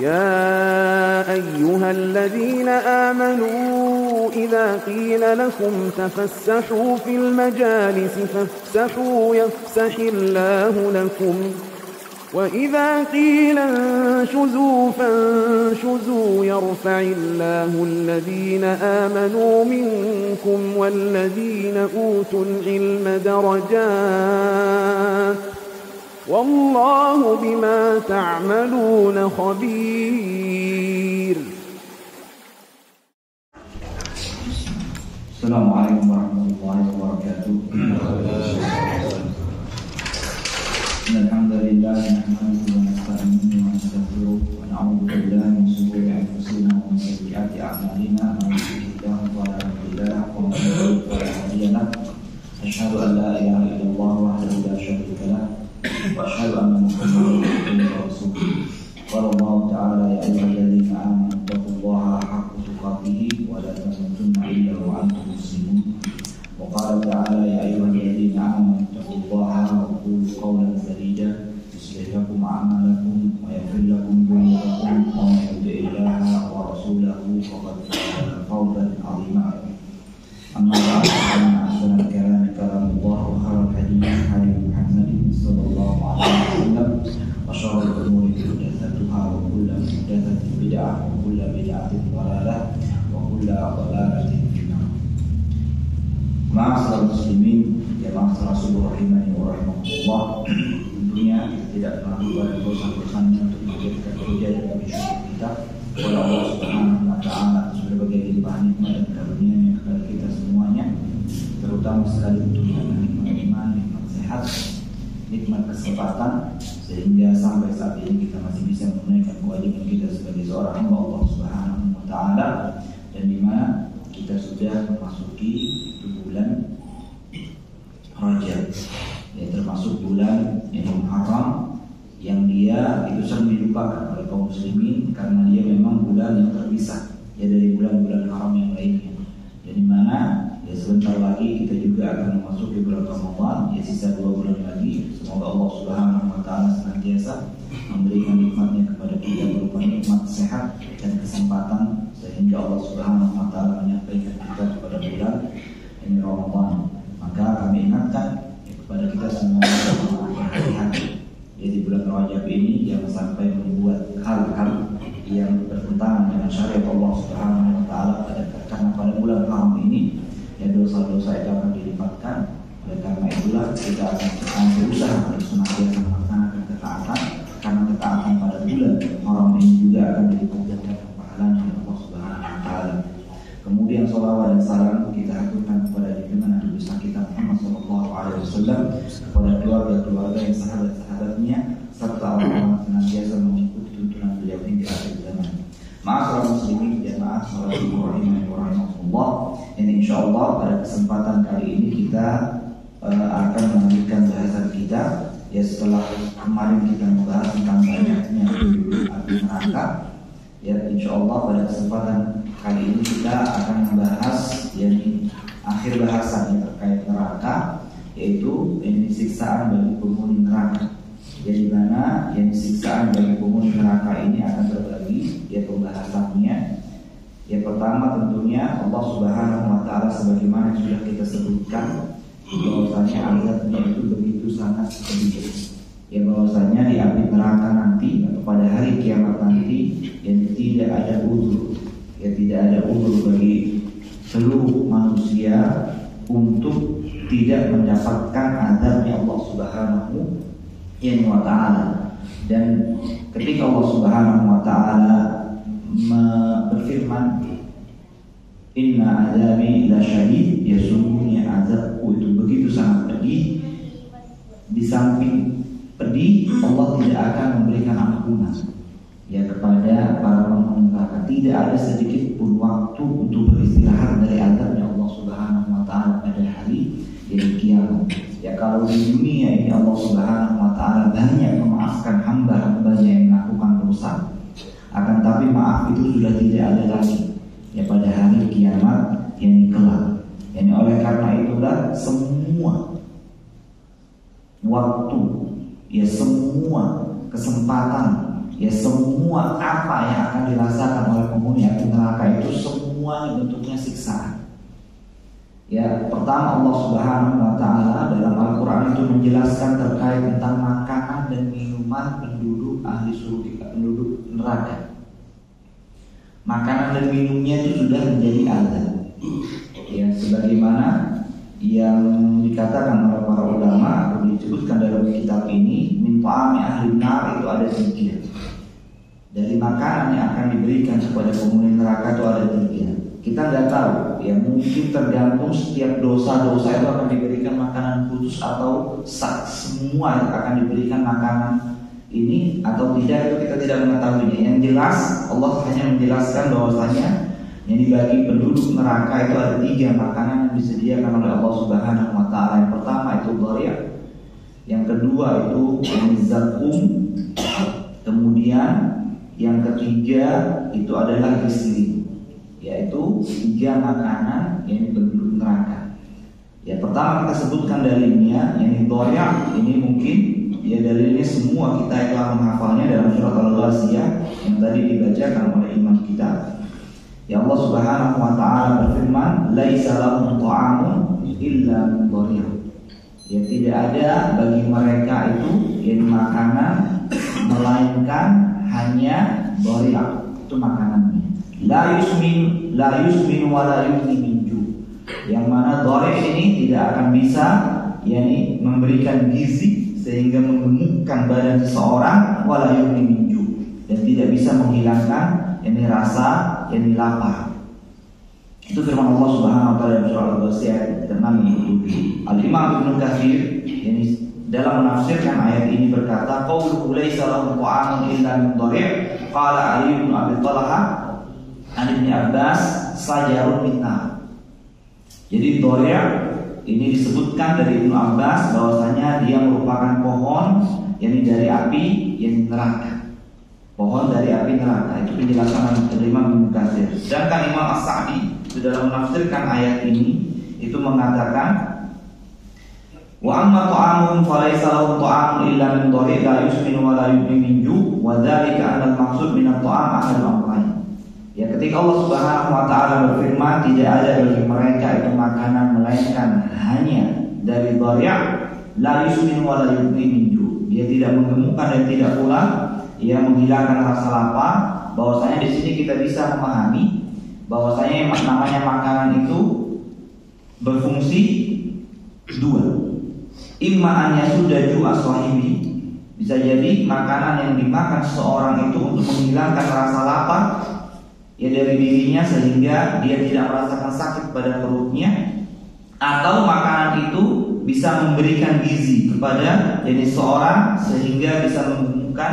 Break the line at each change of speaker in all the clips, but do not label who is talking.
يا أيها الذين آمنوا إذا قيل لكم تفسحوا في المجالس فافسحوا يفسح الله لكم وإذا قيل انشزوا فانشزوا يرفع الله الذين آمنوا منكم والذين أوتوا العلم درجات والله بما تعملون خبير.
السلام عليكم ورحمة الله وبركاته. الحمد لله نحمده ونستعينه ونستغفره ونعوذ بالله من شرور أنفسنا ومن سيئات أعمالنا من يهده الله فلا مضل له ومن يضلل فلا هادي له أشهد أن لا إله إلا الله وحده لا شريك له وأشهد أن محمدا عبده ورسوله قال الله تعالى يا أيها الذين آمنوا اتقوا الله حق تقاته ولا تموتن إلا وأنتم مسلمون وقال تعالى يا أيها الذين آمنوا اتقوا الله وقولوا قولا سديدا يصلح لكم أعمالكم ويغفر لكم ذنوبكم ومن يطع الله ورسوله فقد فاز فوزا عظيما. أما بعد فإن أحسن الكلام كلام الله وخير الحديث حديث محمد صلى الله عليه وسلم وشر الأمور محدثاتها وكل محدثة بدعة وكل بدعة ضلالة وكل ضلالة في النار. Ma'asyiral muslimin, ya ma'asyiral rasul rahimani wa rahimakumullah. Tentunya kita tidak pernah lupa dari dosa-dosanya untuk menjadikan kerja dan syukur kita kepada Allah Subhanahu wa taala atas berbagai limpahan nikmat dan karunia-Nya kepada kita semuanya, terutama sekali untuk nikmat iman, nikmat sehat, nikmat kesempatan, sehingga sampai saat ini kita masih bisa menunaikan kewajiban kita sebagai seorang hamba Allah Subhanahu wa taala, dan di mana kita sudah memasuki bulan Rajab, ya, termasuk bulan yang Muharram, yang dia itu sering dilupakan oleh kaum muslimin karena dia memang bulan yang terpisah ya dari bulan-bulan haram yang lainnya. Dan di mana ya sebentar lagi kita juga akan memasuki bulan Ramadan, ya sisa 2 bulan lagi. Semoga Allah Subhanahu wa taala senantiasa memberikan nikmatnya kepada kita berupa nikmat sehat dan kesempatan, sehingga Allah Subhanahu wa taala menyampaikan kita kepada bulan ini Ramadan. Maka kami ingatkan kepada kita semua untuk berhati-hati ya di bulan Rajab ini, jangan sampai membuat hal-hal yang bertentangan dengan syariat Allah Subhanahu wa taala, karena pada bulan haram ini ya dosa-dosa itu akan dilipatkan. Oleh karena itulah kita akan berusaha untuk senantiasa melaksanakan ketaatan, karena ketaatan pada bulan haram ini juga akan dilipat gandakan pahalanya oleh Allah Subhanahu wa taala. Kemudian salawat dan salam kita haturkan kepada junjungan Nabi besar kita Muhammad sallallahu alaihi wasallam, kepada keluarga-keluarga yang sahabat-sahabatnya, serta orang-orang senantiasa mengikuti tuntunan beliau hingga akhir zaman. Ma'asyiral muslimin jamaah sallallahu alaihi wasallam. Ini insyaallah pada kesempatan kali ini kita akan melanjutkan bahasan kita, ya setelah kemarin kita membahas tentang banyaknya api neraka. Ya insyaallah pada kesempatan kali ini kita akan membahas yang akhir bahasan yang terkait neraka, yaitu ini siksaan bagi penghuni neraka. Jadi mana yang siksaan bagi penghuni neraka ini akan terbagi ya pembahasannya. Yang pertama tentunya Allah Subhanahu wa taala sebagaimana sudah kita sebutkan bahwasanya azabnya itu begitu sangat pedih. Ya bahwasanya di api neraka nanti atau pada hari kiamat nanti yang tidak ada uzur, ya tidak ada uzur bagi seluruh manusia untuk tidak mendapatkan azabnya Allah Subhanahu wa taala. Dan ketika Allah Subhanahu wa taala berfirman, inna azabi lasyadid, ya sungguhnya azabku itu begitu sangat pedih. Di samping pedih, Allah tidak akan memberikan ampunan ya kepada para penghuni neraka. Tidak ada sedikit pun waktu untuk beristirahat dari azabnya Allah Subhanahu wa taala pada hari kiamat. Ya kalau di dunia ini Allah Subhanahu wa taala banyak memaafkan hamba-hambanya yang melakukan dosa, akan tapi maaf itu sudah tidak ada lagi ya pada hari kiamat yang kelak. Yani oleh karena itulah semua waktu, ya semua kesempatan, ya semua apa Ya, pertama Allah Subhanahu wa taala dalam Al-Qur'an itu menjelaskan terkait tentang makanan dan minuman penduduk ahli surga, penduduk neraka. Makanan dan minumnya itu sudah menjadi azab. Ya, sebagaimana yang dikatakan oleh para ulama atau disebutkan dalam kitab ini, min ta'ami ahli nar itu ada 3. Dari makanan yang akan diberikan kepada penghuni neraka itu ada 3. Kita nggak tahu, ya mungkin tergantung setiap dosa-dosa itu akan diberikan makanan khusus atau semua akan diberikan makanan ini atau tidak, itu kita tidak mengetahuinya. Yang jelas Allah hanya menjelaskan bahwasanya yang dibagi penduduk neraka itu ada 3 makanan yang disediakan oleh Allah Subhanahu wa taala. Yang pertama itu dharia, yang kedua itu zakum, kemudian yang ketiga itu adalah gisli, yaitu 3 makanan yang penduduk neraka. Ya, pertama kita sebutkan dalilnya, yang dharia ini mungkin ya dalilnya semua kita telah menghafalnya dalam surat Al-Ghasiyah yang tadi dibacakan oleh imam kita. Ya, Allah Subhanahu wa taala berfirman, "Laisa lahum ta'amun illa min dharia." Ya, tidak ada bagi mereka itu yang makanan melainkan hanya dharia, itu makanannya. La yusmin wa la yughni min ju'. Yang mana dharia ini tidak akan bisa yakni memberikan gizi sehingga menggemukkan badan seseorang, wa la yughni min ju', dan tidak bisa menghilangkan yakni rasa yakni lapar. Itu firman Allah Subhanahu wa taala dalam surah Al-Ghasiyah ayat 6. Al-Imam Ibnu Katsir yakni dalam menafsirkan ayat ini berkata, qauluhu laisa lahum ta'amun illa min dharia, qala Ali bin Abi Thalhah an Ibnu Abbas sajarun minna. Jadi dharia ini disebutkan dari Ibnu Abbas bahwasanya dia merupakan pohon yakni dari api yang neraka. Pohon dari api neraka, itu penjelasan dari Imam Ibnu Katsir. Sedangkan Imam As-Sa'di dalam menafsirkan ayat ini itu mengatakan, wa amma ta'amuhum falaysa lahum ta'amun illa min dhari' la yusmin wa la yughni min ju' wa dzalika anna al-maqsud min at-ta'am ahadul amrayn. Ya, ketika Allah Subhanahu wa taala berfirman tidak ada bagi mereka itu makanan melainkan hanya dari dhari', la yusmin wa la yughni min ju'. Dia tidak menggemukkan dan tidak pula ia menghilangkan rasa lapar. Bahwasanya di sini kita bisa memahami bahwasanya yang namanya makanan itu berfungsi 2. Imma an yasuda ju'a sahibi, bisa jadi makanan yang dimakan seseorang itu untuk menghilangkan rasa lapar ya dari dirinya sehingga dia tidak merasakan sakit pada perutnya, atau makanan itu bisa memberikan gizi kepada jadi seorang sehingga bisa menggemukkan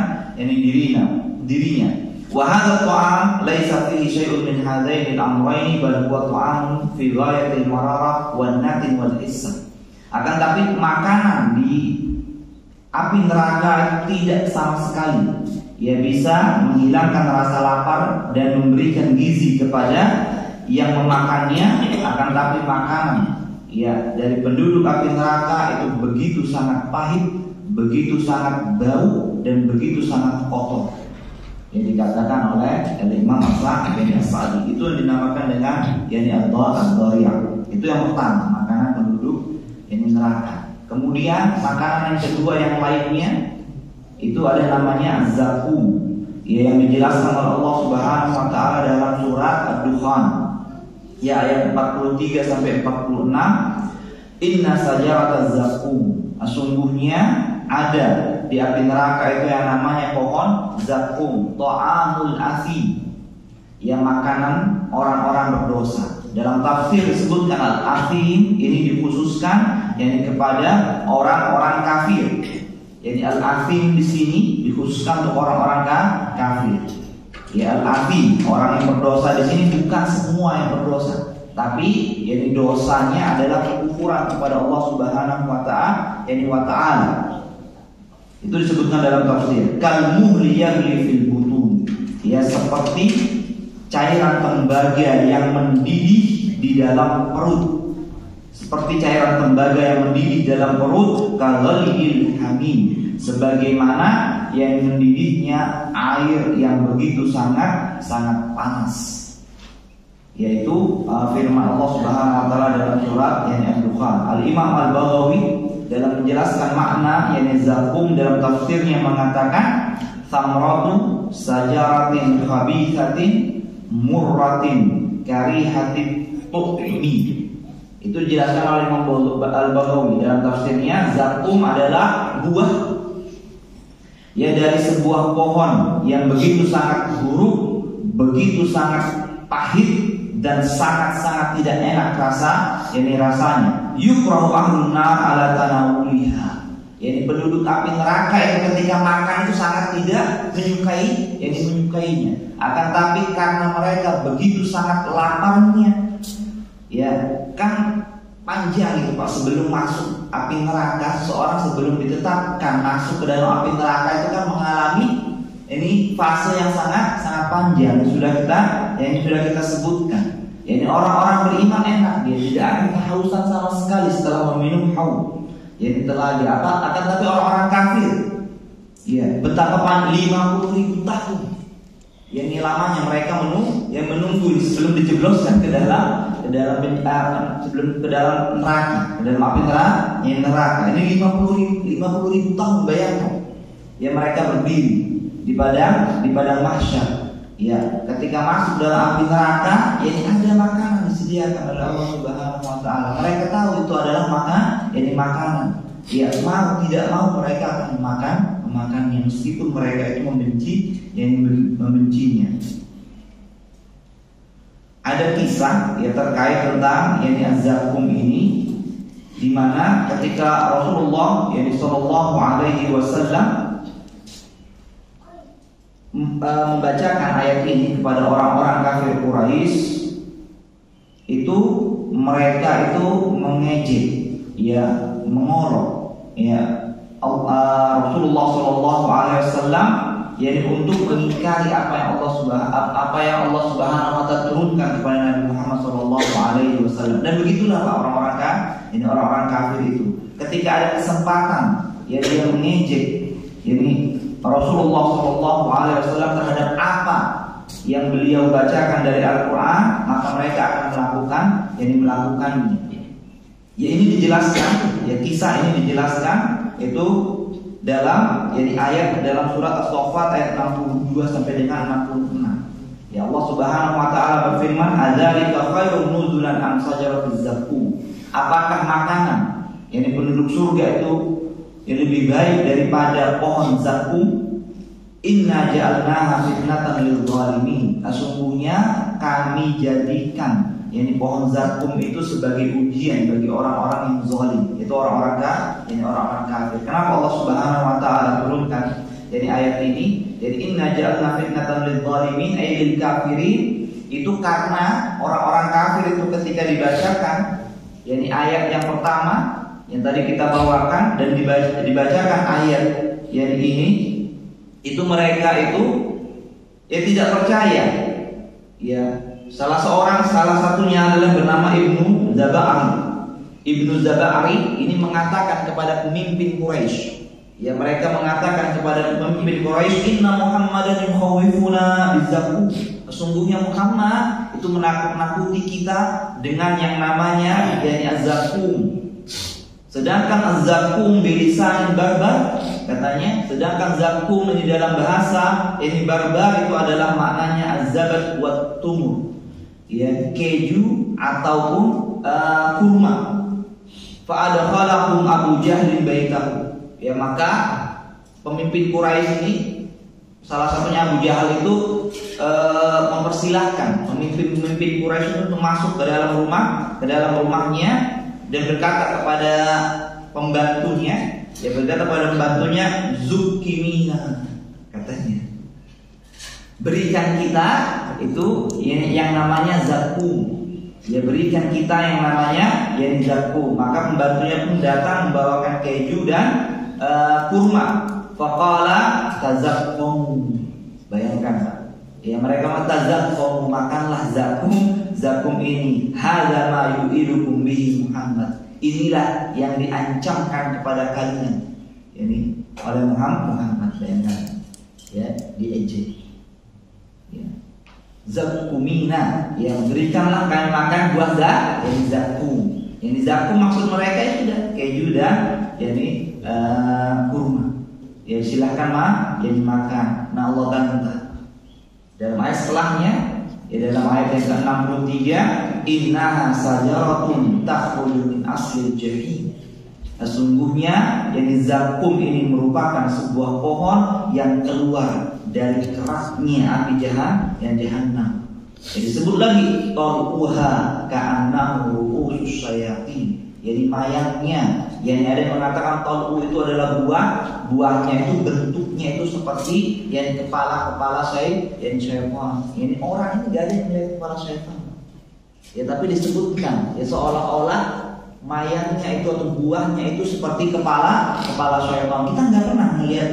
dirinya. Wa hadha ta'am laisa fihi syai'un min hadaini al-amrayni bal huwa ta'amun fi ghayatil mararah wan natin wal hissa. Akan tapi makanan di api neraka tidak sama sekali ya bisa menghilangkan rasa lapar dan memberikan gizi kepada yang memakannya. Akan tapi makanan ya dari penduduk api neraka itu begitu sangat pahit, begitu sangat bau dan begitu sangat kotor. Yang dikatakan oleh Imam As-Sa'di itu yang dinamakan dengan yakni ad-dharia. Itu yang pertama, makanan penduduk yakni neraka. Kemudian makanan yang kedua yang lainnya itu ada namanya zakum, ya, yang dijelaskan oleh Allah Subhanahu wa taala dalam surat Ad-Dukhan ya ayat 43 sampai 46. Inna sajarataz zakum, sesungguhnya ada di api neraka itu yang namanya pohon zakum, ta'amul afi, yang makanan orang-orang berdosa. Dalam tafsir disebutkan al-afim ini dikhususkan yakni kepada orang-orang kafir. Jadi al-afim di sini dikhususkan untuk orang-orang kafir. Ya, al-afim orang yang berdosa di sini bukan semua yang berdosa, tapi yakni dosanya adalah kekufuran kepada Allah Subhanahu wa taala. Itu disebutkan dalam tafsir kal muhli yaghli fil butun, ya seperti cairan tembaga yang mendidih di dalam perut. Seperti cairan tembaga yang mendidih dalam perut, kaghalil hamim, sebagaimana yang mendidihnya air yang begitu sangat panas. yaitu firman Allah Subhanahu wa taala dalam surat Al-Dukhan. Al-Imam Al-Baghawi dalam menjelaskan makna zakum dalam tafsirnya mengatakan samratu sajaratin khabithatin murratin karihatin tu'mi. Itu dijelaskan oleh Imam Al-Baghawi dalam tafsirnya. Zakum adalah buah ya dari sebuah pohon yang begitu sangat buruk, begitu sangat pahit dan sangat-sangat tidak enak rasanya. Yukrahu ahlun nar ala tanawuliha. Yani penduduk api neraka yang ketika makan itu sangat tidak menyukainya. Akan tapi karena mereka begitu sangat laparnya, ya kan panjang itu Pak, sebelum masuk api neraka, seorang sebelum ditetapkan masuk ke dalam api neraka itu kan mengalami ini fase yang sangat panjang yang sudah kita sebutkan. Ini orang-orang beriman enak, dia tidak akan kehausan sama sekali setelah meminum haud. Jadi telah diapa? Akan tapi orang-orang kafir, ya betapa panjang 50.000 tahun. Yang lamanya mereka menunggu sebelum dijebloskan ke dalam sebelum ke dalam neraka, ke dalam api neraka. Ini 50.000 tahun, bayangkan. Ya mereka berdiri di padang mahsyar. Ya, ketika masuk dalam api neraka, ya ada makanan disediakan oleh Allah Subhanahu wa taala. Mereka tahu itu adalah makanan. Ya, mau tidak mau mereka akan memakannya meskipun mereka itu membencinya. Ada kisah ya terkait tentang az-zakum ini, di mana ketika Rasulullah sallallahu alaihi wasallam membacakan ayat ini kepada orang-orang kafir Quraisy, itu mereka itu mengejek, ya mengolok, ya Rasulullah Shallallahu Alaihi Wasallam, jadi untuk mengingkari apa yang Allah Subhanahu Wa Taala turunkan kepada Nabi Muhammad Shallallahu Alaihi Wasallam. Dan begitulah Pak orang-orang kafir itu, ketika ada kesempatan, ya dia mengejek, ini Rasulullah Shallallahu Alaihi Wasallam terhadap apa yang beliau bacakan dari Al-Quran, maka mereka akan melakukannya. Ya ini dijelaskan, ya kisah ini dijelaskan itu dalam ayat dalam surat As-Saffat ayat 62 sampai dengan 66. Ya Allah Subhanahu wa taala berfirman, "Adzalika khairun nuzulan am sajaratuz zakum." Apakah makanan penduduk surga itu yang lebih baik daripada pohon zakum? Inna ja'alnaha fitnatan lil zalimin. Sesungguhnya kami jadikan pohon zakum itu sebagai ujian bagi orang-orang yang zalim, itu orang-orang kafir. Kenapa Allah Subhanahu wa taala turunkan ayat ini? Jadi inna ja'alna fitnatan lil zalimin ay lil kafirin, itu karena orang-orang kafir itu ketika dibacakan ayat yang pertama yang tadi kita bawakan dan dibacakan ayat ini, itu mereka itu tidak percaya. Ya, salah satunya adalah bernama Ibnu Zaba'ari ini mengatakan kepada pemimpin Quraisy. Ya, mereka mengatakan kepada pemimpin Quraisy, "Inna Muhammadan yukhawifuna bizakum." Sesungguhnya Muhammad itu menakut-nakuti kita dengan yang namanya az-zakum. Sedangkan az-zakum bilisan barbar, katanya, sedangkan zakum di dalam bahasa barbar itu adalah maknanya az-zabat wa tumur, ya keju ataupun kurma. Fa adkhalahum Abu Jahl baitahu. Ya, maka pemimpin Quraisy ini, salah satunya Abu Jahal itu mempersilahkan pemimpin Quraisy itu untuk masuk ke dalam rumahnya dan berkata kepada pembantunya, "Zukimina," katanya, "berikan kita itu yang namanya zakum." Ya, berikan kita yang namanya zakum. Maka pembantunya pun datang membawakan keju dan kurma. Faqala tazakkum. Bayangkan Pak. Ya, mereka tazakkum, makanlah zakum ini. Hadza ma yu'idukum bihi Muhammad. Inilah yang diancamkan kepada kalian. Ini oleh Muhammad, bayangkan. Ya, diejek. Ya. zakumina, yang berikanlah kalian makan buah zakum. Yang zakum maksud mereka itu sudah keju dan kurma. Ya silahkan jadi makan. Nah Allah bantah dalam ayat setelahnya, dalam ayat yang ke-63, innaha sajaratun takhruju min aslil jahim. Sesungguhnya zakum ini merupakan sebuah pohon yang keluar dari kerasnya api jahannam. Disebut lagi talquha ka'annahu ru'usus syayatin. Jadi mayangnya, yang ada yang mengatakan talqu itu adalah buahnya itu bentuknya itu seperti yang kepala syaitan. Ini orang ini gak ada yang melihat kepala syaitan. Ya tapi disebutkan ya seolah-olah mayangnya itu atau buahnya itu seperti kepala syaitan. Kita nggak pernah melihat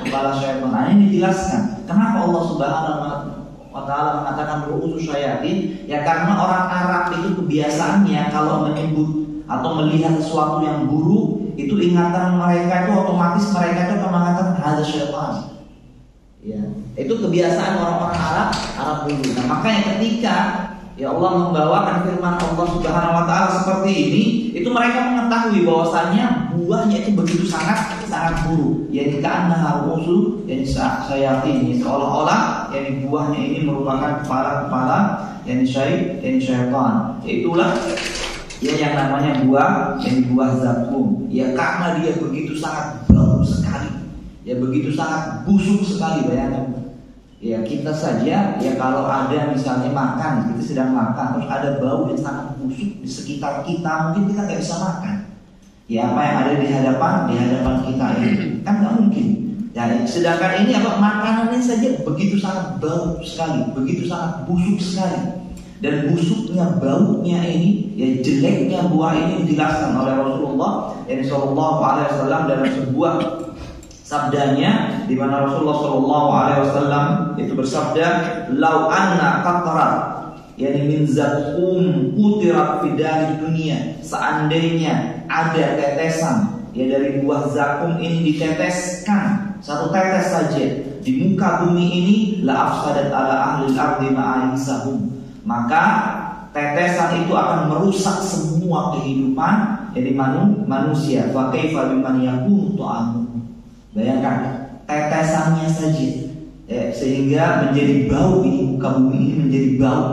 kepala syaitan. Nah, ini dijelaskan kenapa Allah Subhanahu wa Ta'ala mengatakan ru'usus syayatin. Ya karena orang Arab itu kebiasaannya kalau menyebut atau melihat sesuatu yang buruk, itu ingatan mereka itu otomatis mereka itu akan mengatakan hadza syaitan. Ya, itu kebiasaan orang-orang Arab dulu. Nah, makanya ketika ya Allah membawakan firman Allah Subhanahu wa Ta'ala seperti ini, itu mereka mengetahui bahwasanya buahnya itu begitu sangat buruk. Yaitu ka'annaha ru'usu syayatin, seolah-olah yang buahnya ini merupakan kepala yang syaitan. Itulah ya yang namanya buah zakum. Ya karena dia begitu sangat bau sekali, ya begitu sangat busuk sekali. Bayangkan ya kita saja ya kalau ada misalnya makan, kita sedang makan terus ada bau yang sangat busuk di sekitar kita, mungkin kita nggak bisa makan. Ya apa yang ada di hadapan kita ini kan nggak mungkin. Ya sedangkan ini apa makanannya saja begitu sangat bau sekali, begitu sangat busuk sekali. Dan busuknya, baunya ini, ya jeleknya buah ini dijelaskan oleh Rasulullah Shallallahu Alaihi Wasallam dalam sebuah sabdanya, di mana Rasulullah Shallallahu Alaihi Wasallam itu bersabda, "Lau anna qatrat, yani min zakum putirat fi dari dunia." Seandainya ada tetesan ya dari buah zakum ini diteteskan satu tetes saja di muka bumi ini, la afsadat ala ahli al-ardi ma'aisahum. Maka tetesan itu akan merusak semua kehidupan jadi manusia. Fa kaifa biman yakunu ta'amu. Bayangkan tetesannya saja sehingga menjadi bau ini, muka bumi ini menjadi bau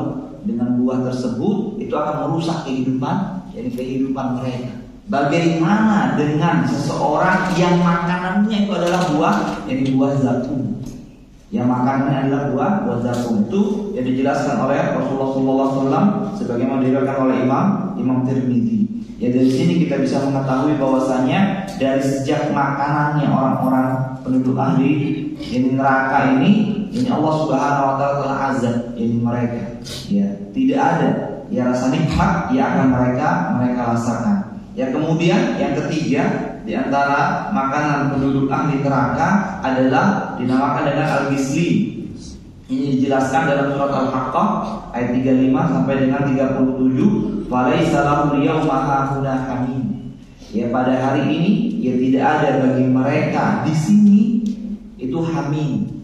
dengan buah tersebut, itu akan merusak kehidupan mereka. Bagaimana dengan seseorang yang makanannya itu adalah buah zakum? Yang makanannya adalah buah zakum, itu yang dijelaskan oleh Rasulullah SAW sebagaimana diriwayatkan oleh Imam Tirmidzi. Ya dari sini kita bisa mengetahui bahwasanya dari sejak makanannya orang-orang penduduk ahli neraka ini Allah Subhanahu wa Ta'ala telah azab mereka. Ya tidak ada ya rasa nikmat yang akan mereka rasakan. Ya kemudian yang ketiga di antara makanan penduduk ahli neraka adalah dinamakan dengan al-gisli. Ini dijelaskan dalam surat Al-Haqqah ayat 35 sampai dengan 37. Falaisa lahu yawma hahuna hamim. Ya pada hari ini ya tidak ada bagi mereka di sini itu hamim.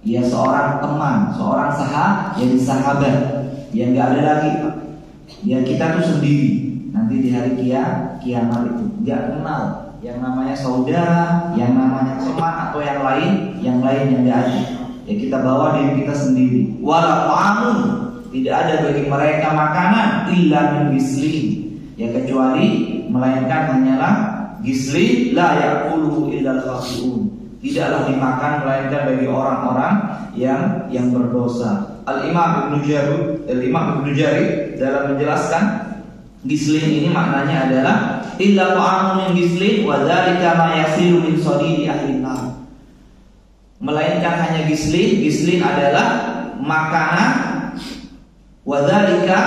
Ya seorang teman, seorang sahabat. Ya enggak ada lagi. Ya kita tuh sendiri. Nanti di hari kiamat itu enggak kenal yang namanya saudara, yang namanya teman atau yang lain yang enggak ada. Ya kita bawa diri kita sendiri. Wala ta'amun, tidak ada bagi mereka makanan illa min gislin, ya kecuali melainkan hanyalah gislin, la ya'kuluhu illa al-khasi'un, tidaklah dimakan melainkan bagi orang-orang yang berdosa. Al-Imam Ibnu Jarir dalam menjelaskan gislin ini maknanya adalah illa ta'amun min gislin wa dzalika ma yasilu min sadidi ahli nar. Melainkan hanya gislin adalah makanan, wadzalika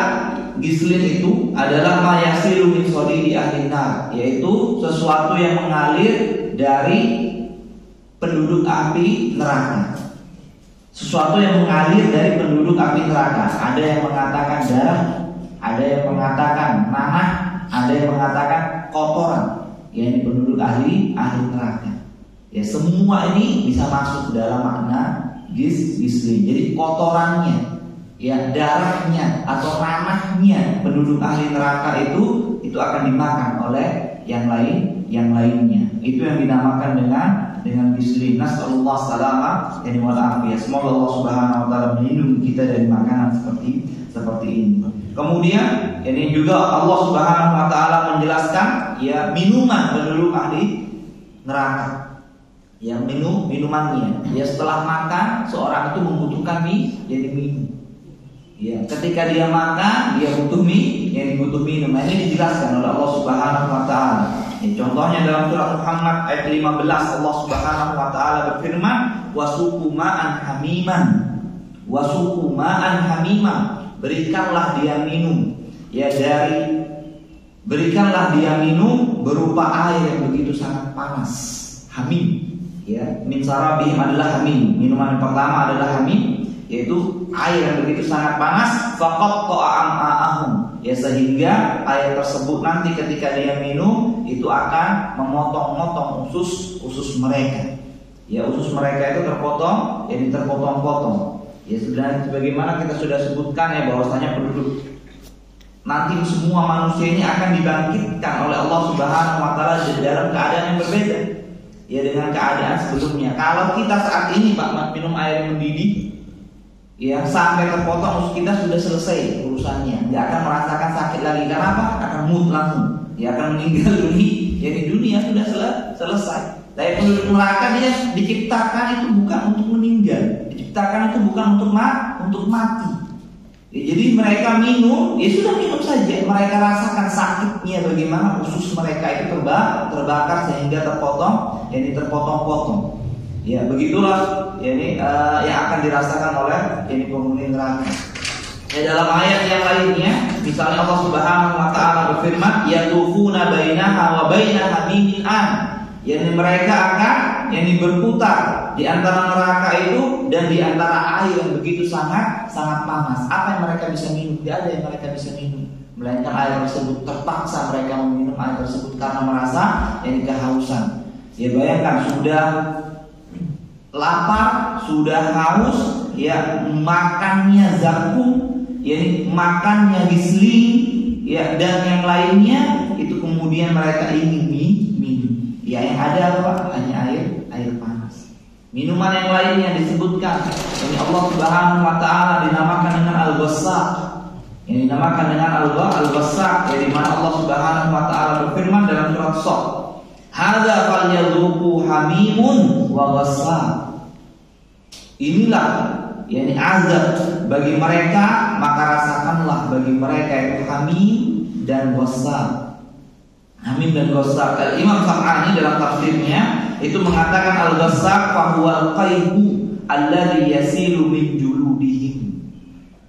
gislin itu adalah mayasilu min sadidi ahli nar, yaitu sesuatu yang mengalir dari penduduk api neraka. Sesuatu yang mengalir dari penduduk api neraka. Ada yang mengatakan darah, ada yang mengatakan nanah, ada yang mengatakan kotoran, yaitu penduduk ahli neraka. Ya semua ini bisa masuk dalam makna gislin. Jadi kotorannya ya darahnya atau ranahnya penduduk ahli neraka itu akan dimakan oleh yang lainnya. Itu yang dinamakan dengan gislin. Nasallallahu salama yani wal afiyah. Semoga Allah Subhanahu wa taala melindungi kita dari makanan seperti ini. Kemudian ini juga Allah Subhanahu wa taala menjelaskan ya minuman penduduk ahli neraka. Ya minumannya. Ya setelah makan seorang itu membutuhkan minum. Ya, ketika dia makan, dia butuh butuh minum. Nah, ini dijelaskan oleh Allah Subhanahu wa taala. Ya, contohnya dalam surah Muhammad ayat 15 Allah Subhanahu wa taala berfirman, "Wasuqu ma'an hamiman." Wasuqu ma'an hamiman. Berikanlah dia minum. Ya, berikanlah dia minum berupa air yang begitu sangat panas. Hamim. Ya, min sarabihim adalah hamim. Minuman yang pertama adalah hamim, yaitu air yang begitu sangat panas. Faqatta'a am'a'ahum, ya sehingga air tersebut nanti ketika dia minum itu akan memotong-motong usus mereka. Ya usus mereka itu terpotong, jadi terpotong-potong. Ya sebenarnya sebagaimana kita sudah sebutkan ya bahwasanya penduduk nanti semua manusia ini akan dibangkitkan oleh Allah Subhanahu wa taala dalam keadaan yang berbeda. Ya dengan keadaan sebelumnya. Kalau kita saat ini Pak minum air yang mendidih, ya sampai terpotong usus kita sudah selesai urusannya, nggak akan merasakan sakit lagi. Karena apa? Akan mut langsung, ya akan meninggal dunia. Jadi dunia sudah selesai. Tapi penduduk neraka dia diciptakan itu bukan untuk meninggal, diciptakan itu bukan untuk mati. Ya, jadi mereka minum, ya sudah minum saja. Mereka rasakan sakitnya bagaimana usus mereka itu terbakar sehingga terpotong, jadi terpotong-potong. Ya begitulah ini yang akan dirasakan oleh penghuni neraka. Ya dalam ayat yang lainnya, misalnya Allah Subhanahu wa taala berfirman, "Yatufuna bainaha wa baina hamimin an." Yani mereka akan berputar di antara neraka itu dan di antara air yang begitu sangat panas. Apa yang mereka bisa minum? Tidak ada yang mereka bisa minum, melainkan air tersebut. Terpaksa mereka meminum air tersebut karena merasa kehausan. Ya bayangkan sudah lapar, sudah haus, ya makannya zakum, ya makannya gisling, ya dan yang lainnya itu kemudian mereka ingin minum. Ya yang ada apa? Hanya air panas. Minuman yang lainnya disebutkan. Ini Allah Subhanahu wa taala dinamakan dengan al-ghassaq. Yang dinamakan dengan al-ghassaq, di mana Allah Subhanahu wa taala berfirman dalam surat Shad, "Hadza falyadhuqu hamimun wa ghassaq." Inilah yakni azab bagi mereka, maka rasakanlah bagi mereka itu hamim dan ghassaq. Hamim dan ghassaq. Imam Sam'ani dalam tafsirnya itu mengatakan al-ghassaq fa huwa al-qayhu alladhi yasilu min juludihim.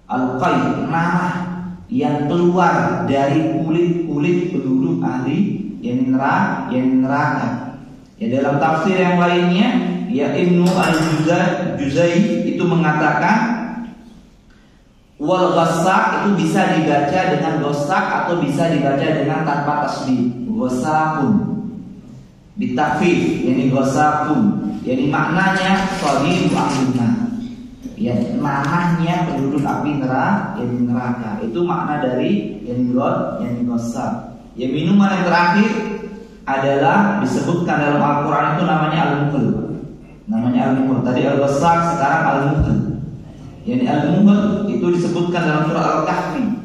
Al-qayh nanah yang keluar dari kulit penduduk ahli yang neraka. Ya dalam tafsir yang lainnya, ya Ibnu al-Juzai itu mengatakan wal ghassaq itu bisa dibaca dengan ghassaq atau bisa dibaca dengan tanpa tasdid. Ghassaqun bitakfif, yakni ghassaqun, yakni maknanya shadidu ahlina. Ya nanahnya penduduk api neraka. Itu makna dari yang ghassaq. Ya minuman yang terakhir adalah disebutkan dalam Al-Quran itu namanya al-muhl. Namanya al-muhl. Tadi al-ghassaq, sekarang al-muhl. Yani al-muhl itu disebutkan dalam surah Al-Kahfi.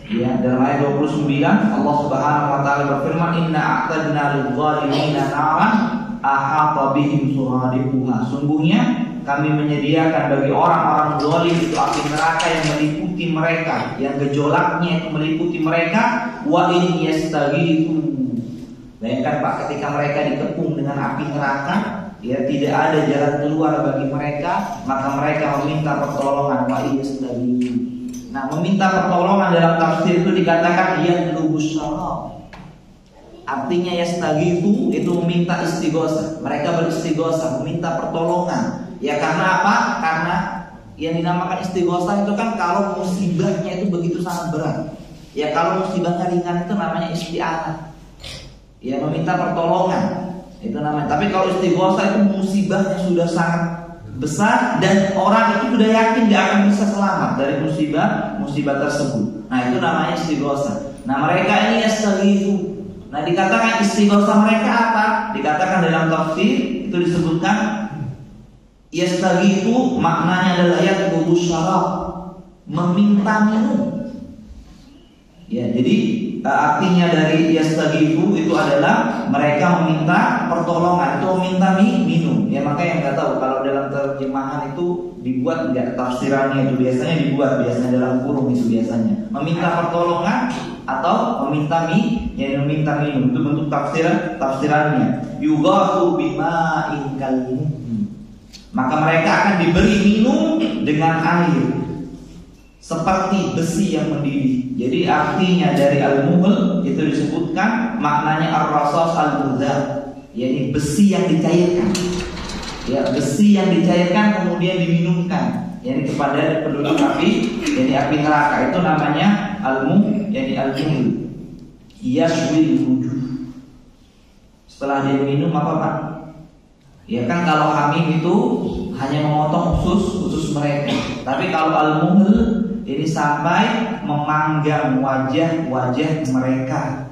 Ya, dalam ayat 29 Allah Subhanahu wa taala berfirman, "Inna a'tadna lidh-dhalimina naran ahata bihim suradiquha." Sungguhnya kami menyediakan bagi orang-orang zalim itu api neraka yang meliputi mereka, yang gejolaknya itu meliputi mereka. Wa in yastaghithu. Bayangkan Pak, ketika mereka dikepung dengan api neraka, ya tidak ada jalan keluar bagi mereka, maka mereka meminta pertolongan. Wa in yastaghithu. Nah, meminta pertolongan dalam tafsir itu dikatakan yatlubus syarab. Artinya yastaghithu itu meminta istighosah. Mereka beristighosah, meminta pertolongan. Ya karena apa? Karena yang dinamakan istighosah itu kan kalau musibahnya itu begitu sangat berat. Ya kalau musibahnya ringan itu namanya isti'anah. Ya meminta pertolongan itu namanya. Tapi kalau istighosah itu musibahnya sudah sangat besar dan orang itu sudah yakin gak akan bisa selamat dari musibah tersebut. Nah, itu namanya istighosa. Nah, mereka ini yastaghitsu. Nah, dikatakan istighosa mereka apa? Dikatakan dalam tafsir itu disebutkan yastaghitsu maknanya adalah yatlubu syarab, meminta minum. Ya, jadi artinya dari yastaghitsu itu adalah mereka meminta pertolongan, itu meminta minum. Ya, makanya yang nggak tahu kalau dalam terjemahan itu dibuat nggak tafsirannya, itu biasanya dalam kurung, itu biasanya meminta pertolongan atau meminta meminta minum, itu bentuk tafsirannya. Yughatsu bima'in kalmuhli, maka mereka akan diberi minum dengan air seperti besi yang mendidih. Jadi artinya dari al-muhl itu disebutkan maknanya ar-rasas al-mudhab, yakni besi yang dicairkan. Ya, besi yang dicairkan kemudian diminumkan, yakni kepada penduduk api, yakni api neraka. Itu namanya al-muhl, yakni al-muhl. Yashwil wujuh. Setelah dia minum apa Pak? Ya kan kalau hamim itu hanya memotong usus mereka. Tapi kalau al-muhl ini sampai memanggang wajah mereka,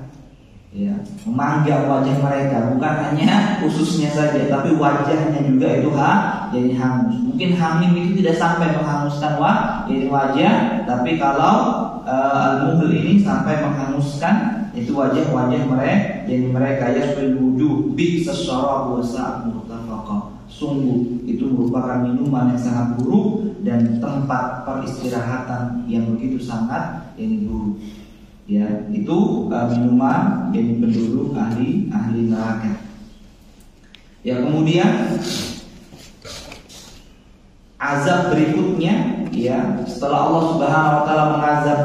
ya, memanggang wajah mereka, bukan hanya ususnya saja, tapi wajahnya juga itu jadi hangus. Mungkin hamim itu tidak sampai menghanguskan wajah, tapi kalau al-muhl ini sampai menghanguskan itu wajah mereka, jadi mereka yasfil wujuh bi sasyarab wa sa'at murtafaqa. Sungguh itu merupakan minuman yang sangat buruk dan tempat peristirahatan yang begitu sangat buruk. Ya, itu minuman yang penduduk ahli neraka. Ya, kemudian azab berikutnya, ya, setelah Allah Subhanahu wa taala mengazab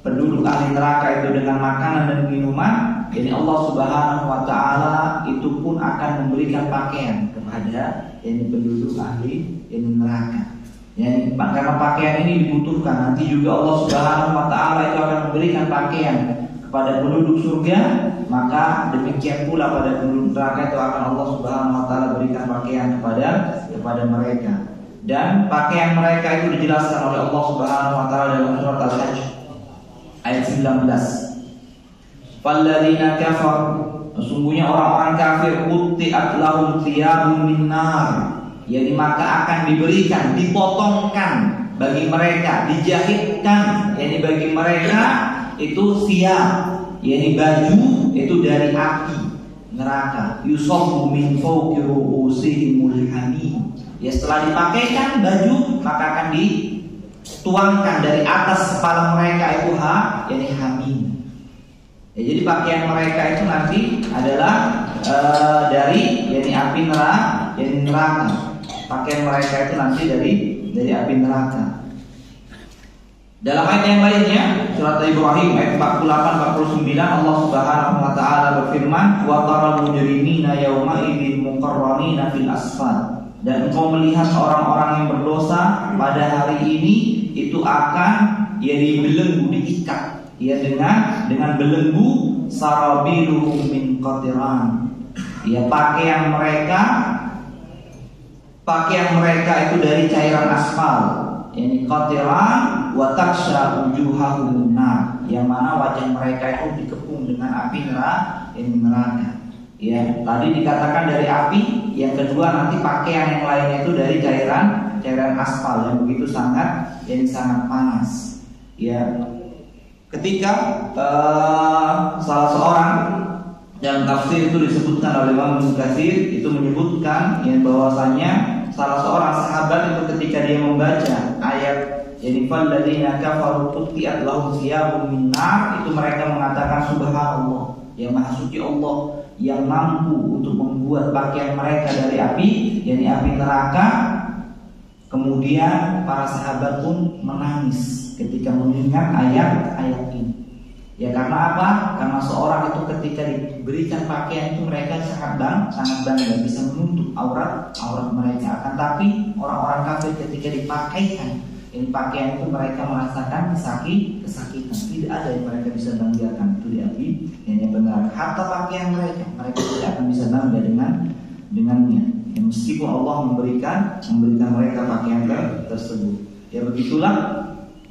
penduduk ahli neraka itu dengan makanan dan minuman, jadi Allah Subhanahu wa taala itu pun akan memberikan pakaian kepada penduduk ahli neraka. Ya, karena pakaian ini dibutuhkan, nanti juga Allah Subhanahu wa taala itu akan memberikan pakaian kepada penduduk surga, maka demikian pula pada penduduk neraka itu akan Allah Subhanahu wa taala berikan pakaian kepada mereka. Dan pakaian mereka itu dijelaskan oleh Allah Subhanahu wa taala dalam surat Al-Hajj ayat 19. Falladzina kafaru, sesungguhnya orang-orang kafir, qutti'at lahum thiyabun min nar, yakni maka akan diberikan, dipotongkan bagi mereka, dijahitkan, yakni bagi mereka itu thiyab, yakni baju itu dari api neraka. Yusabbu min fawqi ru'usihimul hamim, ya, setelah dipakaikan baju maka akan dituangkan dari atas kepala mereka itu yakni hamim. Ya, jadi pakaian mereka itu nanti adalah dari yakni api neraka. Pakaian mereka itu nanti dari api neraka. Dalam ayat yang lainnya, surat Ibrahim ayat 48-49, Allah Subhanahu wa taala berfirman, "Wa taral mujrimina yawma idzin muqarranina fil asfal." Dan engkau melihat orang-orang yang berdosa pada hari ini itu akan dibelenggu, diikat, ya, dengan belenggu, sarabiluhum min qatiran. Ya, pakaian mereka itu dari cairan aspal, yakni qatiran, wa taksha wujuhahum nar, yang mana wajah mereka itu dikepung dengan api neraka. Ya, tadi dikatakan dari api, yang kedua nanti pakaian yang lainnya itu dari cairan aspal yang begitu sangat panas. Ya, ketika salah seorang dalam tafsir itu disebutkan oleh Imam Ibnu Katsir, itu menyebutkan bahwasanya salah seorang sahabat itu ketika dia membaca ayat jadi falladzina kafaru qutti'at lahum thiyabun min nar, itu mereka mengatakan subhanallah, yang maha suci Allah yang mampu untuk membuat pakaian mereka dari api, yakni api neraka. Kemudian para sahabat pun menangis ketika mendengar ayat-ayat ini. Ya, karena apa? Karena seorang itu ketika diberikan pakaian itu mereka sangat bangga bisa menutup aurat mereka. Akan tapi orang-orang kafir ketika dipakaikan ini pakaian itu mereka merasakan kesakitan. Tidak ada yang mereka bisa banggakan itu di api yang benar. Hatta pakaian mereka tidak akan bisa bangga dengannya. Ya, meskipun Allah memberikan mereka pakaian tersebut. Ya begitulah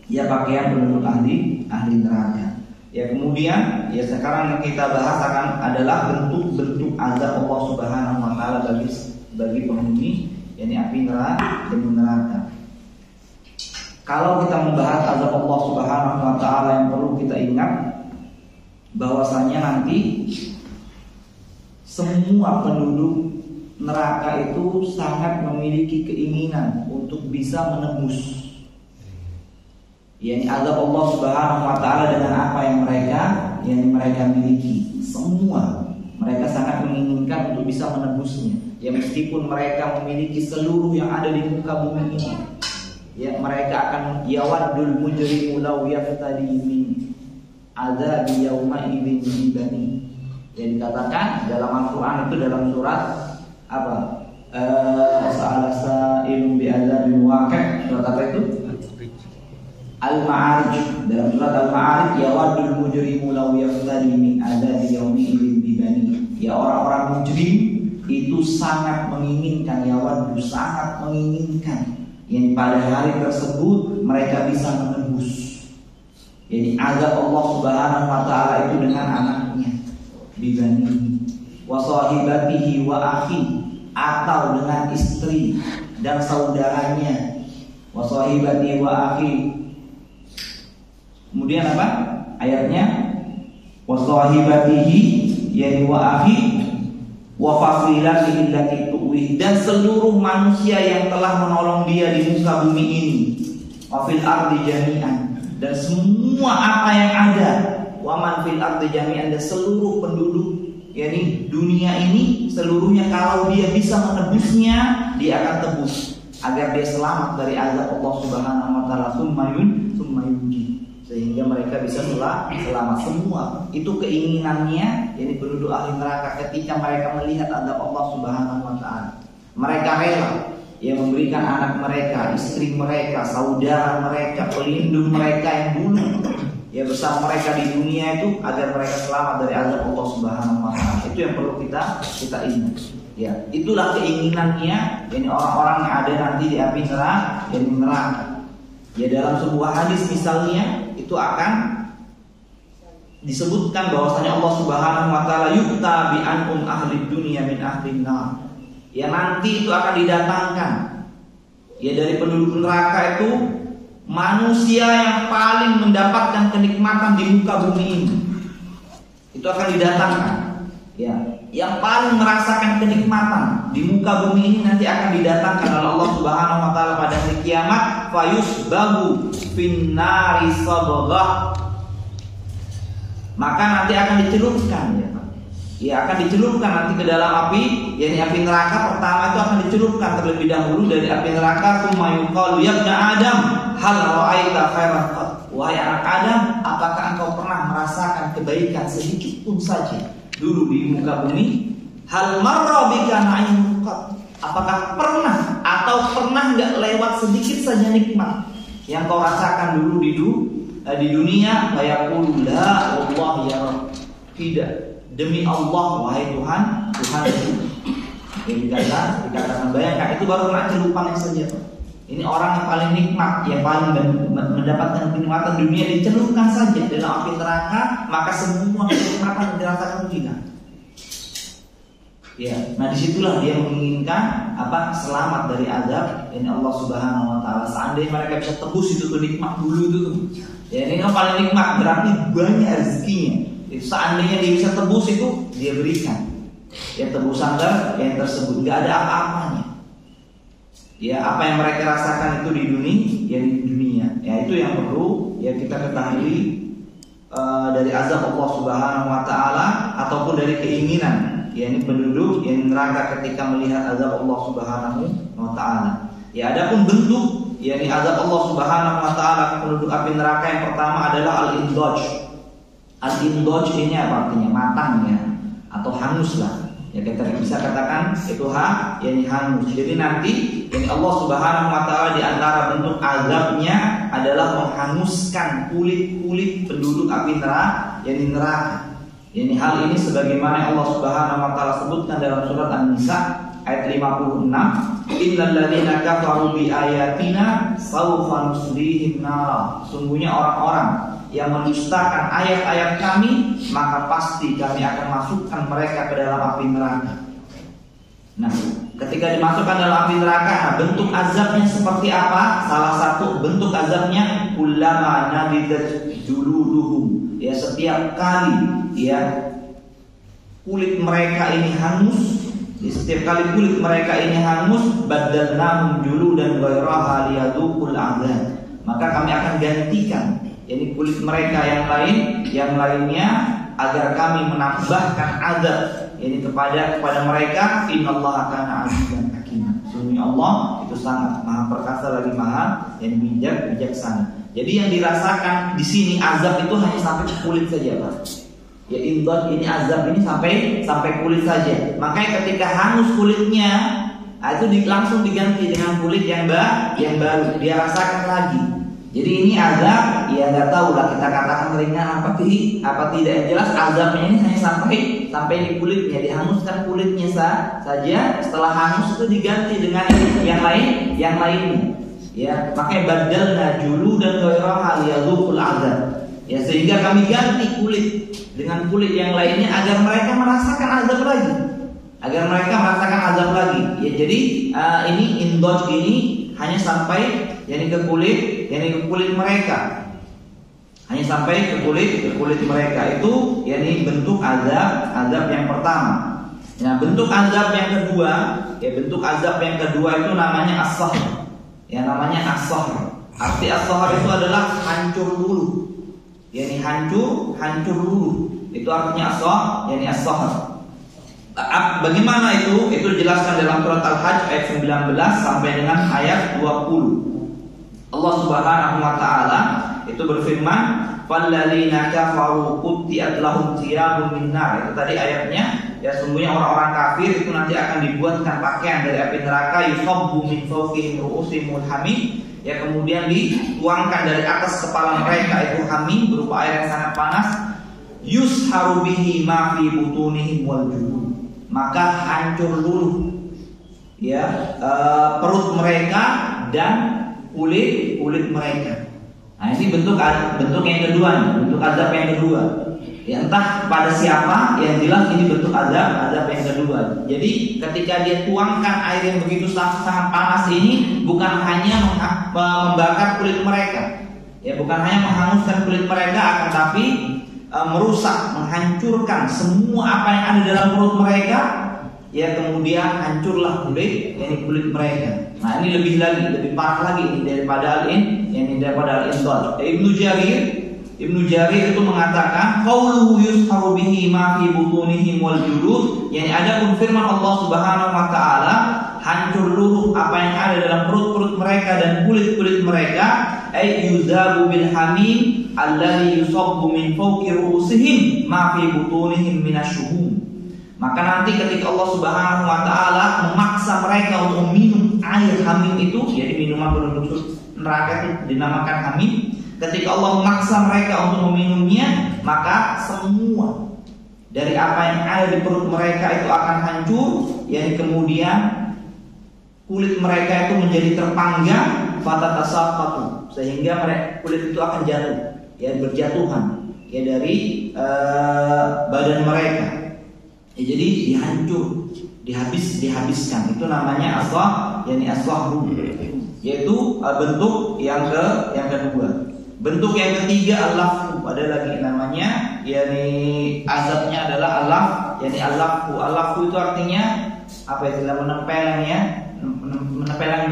ya pakaian penduduk ahli neraka. Ya kemudian ya sekarang yang kita bahas adalah bentuk-bentuk azab Allah Subhanahu wa taala bagi penghuni yakni api neraka. Kalau kita membahas azab Allah Subhanahu wa taala, yang perlu kita ingat bahwasanya nanti semua penduduk neraka itu sangat memiliki keinginan untuk bisa menembus yakni azab Allah Subhanahu wa taala dengan apa yang mereka miliki. Semua mereka sangat menginginkan untuk bisa menembusnya. Ya meskipun mereka memiliki seluruh yang ada di muka bumi ini, ya mereka akan yawaddul mujrimu law yaftadi min adzabi yauma idzin bibani. Yang dikatakan dalam Al-Qur'an itu dalam surat apa? Sa'ala sa'ilun bi adzabin waqi'. Surat apa itu? Al-Ma'arij. Dalam surat Al-Ma'arij, yawaddul mujrimu law yaftadi min adzabi yaumi idzin bibani. Ya orang-orang mujrim itu sangat menginginkan, sangat menginginkan yang pada hari tersebut mereka bisa menembus. Jadi azab Allah Subhanahu wa taala itu dengan anaknya, bibani, wa sahibatihi wa akhi, atau dengan istri dan saudaranya, wa sahibatihi wa akhi. Kemudian apa? Ayatnya wa sahibatihi yani wa akhi wa fasilatihi allati tuwi, dan seluruh manusia yang telah menolong dia di muka bumi ini, wa fil ardi jami'an, dan semua apa yang ada, wa man fil ardi jami'an, dan seluruh penduduk yakni dunia ini seluruhnya, kalau dia bisa menebusnya dia akan tebus agar dia selamat dari azab Allah Subhanahu wa taala, summa yunji, sehingga mereka bisa selamat semua. Itu keinginannya yakni penduduk ahli neraka ketika mereka melihat azab Allah Subhanahu wa taala. Mereka rela yang memberikan anak mereka, istri mereka, saudara mereka, pelindung mereka yang dulu ya bersama mereka di dunia itu agar mereka selamat dari azab Allah Subhanahu wa taala. Itu yang perlu kita ingat. Ya, itulah keinginannya yakni orang-orang yang ada nanti di api neraka. Ya dalam sebuah hadis misalnya itu akan disebutkan bahwasanya Allah Subhanahu wa taala yukta bi anum ahli dunya min ahli nar. Ya nanti itu akan didatangkan ya dari penduduk neraka itu manusia yang paling mendapatkan kenikmatan di muka bumi ini. Itu akan didatangkan. Ya, yang paling merasakan kenikmatan di muka bumi ini nanti akan didatangkan oleh Allah Subhanahu wa taala pada hari kiamat, fayusbahu finnari sabghah. Maka nanti akan dicelupkan ya. Ya akan dicelupkan nanti ke dalam api, yakni api neraka. Pertama itu akan dicelupkan terlebih dahulu dari api neraka. Tsumma yuqalu ya ibna Adam hal ra'aita khairan qad. Wahai anak Adam, apakah engkau pernah merasakan kebaikan sedikit pun saja dulu di muka bumi? Hal marra bika na'imun qad. Apakah pernah atau pernah enggak lewat sedikit saja nikmat yang kau rasakan dulu di dunia? Fayaqulu la wallahi ya Rabb. Tidak, demi Allah wahai Tuhan itu. Yang dikatakan bayangkan itu baru kena celupannya saja. Ini orang yang paling nikmat, yang paling mendapatkan kenikmatan dunia dicelupkan saja dalam api neraka, maka semua kenikmatan dirasakan hilang. Ya, nah disitulah dia menginginkan selamat dari azab ini Allah Subhanahu wa taala. Seandainya mereka bisa tebus itu tuh nikmat dulu itu tuh. Ya ini yang paling nikmat berarti banyak rezekinya. Seandainya dia bisa tebus itu dia berikan. Ya tebusan yang tersebut enggak ada apa-apanya. Ya apa yang mereka rasakan itu di dunia, ya itu yang perlu ya kita ketahui dari azab Allah Subhanahu wa taala ataupun dari keinginan yakni penduduk yang neraka ketika melihat azab Allah Subhanahu wa taala. Ya adapun bentuk yakni azab Allah Subhanahu wa taala penduduk api neraka yang pertama adalah al-indaj. Al-indaj ini apa artinya? Matang ya atau hangus lah. Ya kita bisa katakan itu yakni hangus. Jadi nanti yakni Allah Subhanahu wa taala di antara bentuk azabnya adalah menghanguskan kulit-kulit penduduk api neraka, yakni neraka. Yani hal ini sebagaimana Allah Subhanahu wa taala sebutkan dalam surat An-Nisa ayat 56, innal ladzina kafaru bi ayatina sawfa nuslihim nar. Sungguhnya orang-orang yang mendustakan ayat-ayat kami, maka pasti kami akan masukkan mereka ke dalam api neraka. Nah, ketika dimasukkan dalam api neraka, nah, bentuk azabnya seperti apa? Salah satu bentuk azabnya kullama nadidat juluduhum. Ya, setiap kali ya kulit mereka ini hangus, setiap kali kulit mereka ini hangus, badalnahum juludan ghairaha liyadhuqul azab. Maka kami akan gantikan yakni kulit mereka yang lainnya agar kami menambahkan azab yakni kepada mereka. Innallaha kana azizan hakim. Sungguh Allah itu sangat maha perkasa lagi maha yang bijaksana. Jadi yang dirasakan di sini azab itu hanya sampai kulit saja, Pak. Ya, indot ini azab ini sampai kulit saja. Makanya ketika hangus kulitnya, itu langsung diganti dengan kulit yang baru. Dia rasakan lagi. Jadi ini azab, ya nggak tahu lah kita katakan ringan apa tidak. Yang jelas azabnya ini hanya sampai di kulitnya, dihanguskan kulitnya saja. Setelah hangus itu diganti dengan yang lainnya. Ya, makanya badalna juludan ghairaha liyadhuqul azab. Ya, sehingga kami ganti kulit dengan kulit yang lainnya agar mereka merasakan azab lagi. Ya, jadi ini indoj ini hanya sampai ke kulit mereka. Hanya sampai ke kulit mereka. Itu bentuk azab yang pertama. Nah, bentuk azab yang kedua itu namanya as-sahr. Ya, namanya as-sahr. Arti as-sahr itu adalah hancur luluh. Hancur luluh. Itu artinya as-sahr. Bagaimana itu? Itu dijelaskan dalam surat Al-Hajj ayat 19 sampai dengan ayat 20. Allah Subhanahu wa taala itu berfirman, "Falladzina kafaru qutti'at lahum thiyabun min nar." Itu tadi ayatnya. Ya, sungguhnya orang-orang kafir itu nanti akan dibuatkan pakaian dari api neraka, yusabbu min fawqihim ru'usihimul hamim. Ya, kemudian dituangkan dari atas kepala mereka itu hamim berupa air yang sangat panas. Yusharu bihi ma fi butunihim wal julud. Maka hancur luluh perut mereka dan kulit mereka. Nah, ini bentuk yang kedua nih, bentuk azab yang kedua. Ya, entah pada siapa, yang jelas ini bentuk azab yang kedua. Jadi ketika dia tuangkan air yang begitu sangat panas ini, bukan hanya membakar kulit mereka, ya, bukan hanya menghanguskan kulit mereka, akan tapi merusak, menghancurkan semua apa yang ada dalam perut mereka. Ya, kemudian hancurlah kulit mereka. Nah, ini lebih parah lagi ini daripada al-indad. Ibnu Jarir itu mengatakan qauluhu yusharu bihi ma fi butunihim wal julud, yani ada pun firman Allah Subhanahu wa taala, hancur luluh apa yang ada dalam perut-perut mereka dan kulit-kulit mereka, ay yuzabu bil hamim alladhi yusabbu min fawqi ru'usihim ma fi butunihim minasyuhum. Maka nanti ketika Allah Subhanahu wa taala memaksa mereka untuk minum air hamim itu, jadi minuman penduduk neraka itu dinamakan hamim. Ketika Allah memaksa mereka untuk meminumnya, maka semua dari apa yang ada di perut mereka itu akan hancur, yang kemudian kulit mereka itu menjadi terpanggang, fatatasaqatu, sehingga kulit itu akan jatuh, ya, berjatuhan, ya, dari badan mereka. Ya, jadi dihancur, dihabiskan. Itu namanya as-sahru, yaitu bentuk yang kedua. Bentuk yang ketiga al-lafhu, ada lagi namanya, yakni azabnya adalah al-lafhu. Al-lafhu itu artinya apa? Istilah menempeleng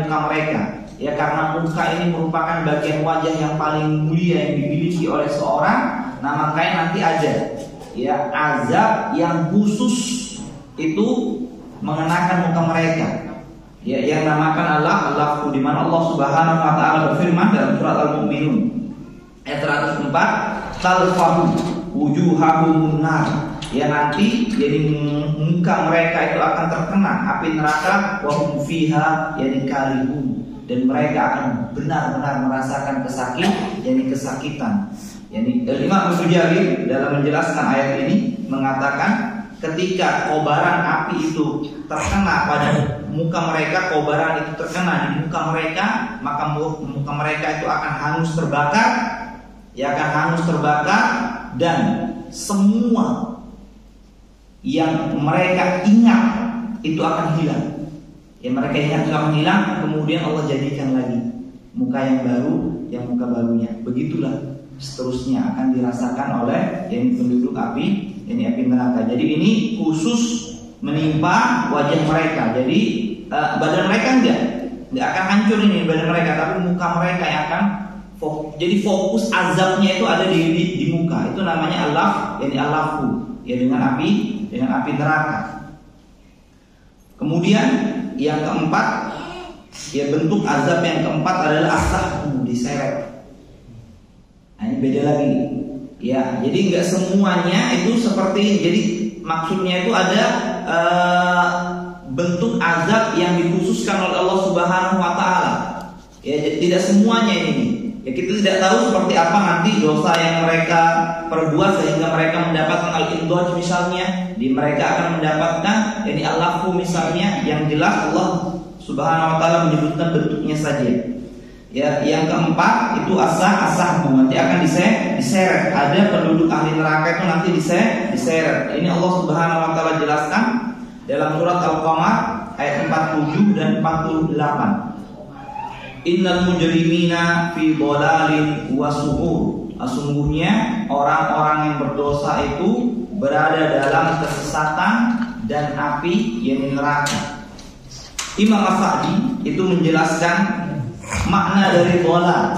muka mereka. Ya, karena muka ini merupakan bagian wajah yang paling mulia yang dimiliki oleh seorang. Nah, makanya nanti ada ya azab yang khusus itu mengenakan muka mereka. Ya, yang namakan al-lafhu, di mana Allah Subhanahu wa taala berfirman dalam surat Al-Mu'minun ayat 104, talfahu wujuhahum nar. Ya, nanti jadi muka mereka itu akan terkena api neraka, wa hum fiha yani kalihun, dan mereka akan benar-benar merasakan kesakitan. Yani Imam Ibnu Jarir dalam menjelaskan ayat ini mengatakan, ketika kobaran api itu terkena pada muka mereka, kobaran itu terkena di muka mereka, maka muka mereka itu akan hangus terbakar, ya akan hangus terbakar, dan semua yang mereka ingat itu akan hilang. Yang mereka ingat itu akan hilang, kemudian Allah jadikan lagi muka yang baru, yang muka barunya. Begitulah seterusnya akan dirasakan oleh yang penduduk api, ini api neraka. Jadi ini khusus menimpa wajah mereka. Jadi badan mereka enggak akan hancur ini badan mereka, tapi muka mereka yang akan jadi fokus azabnya itu ada di muka. Itu namanya alaf, yani alafu, ya dengan api neraka. Kemudian yang keempat, ya bentuk azab yang keempat adalah asahbu, diseret. Nah, ini beda lagi. Ya, jadi nggak semuanya itu seperti ini. Jadi maksudnya itu ada bentuk azab yang dikhususkan oleh Allah Subhanahu wa taala. Ya, tidak semuanya ini. Ya, kita tidak tahu seperti apa nanti dosa yang mereka perbuat sehingga mereka mendapatkan al-indoj misalnya, mereka akan mendapatkan yani al-lafu misalnya, yang jelas Allah Subhanahu wa taala menyebutkan bentuknya saja. Ya, yang keempat itu asahbu, nanti akan diseret. Ada penduduk ahli neraka itu nanti diseret. Ini Allah Subhanahu wa taala jelaskan dalam surat Al-Qamar ayat 47 dan 48. Innal mujrimina fi dhalalin wa subur. Sesungguhnya orang-orang yang berdosa itu berada dalam kesesatan dan api yang neraka. Imam As-Sa'di itu menjelaskan makna dari dhalal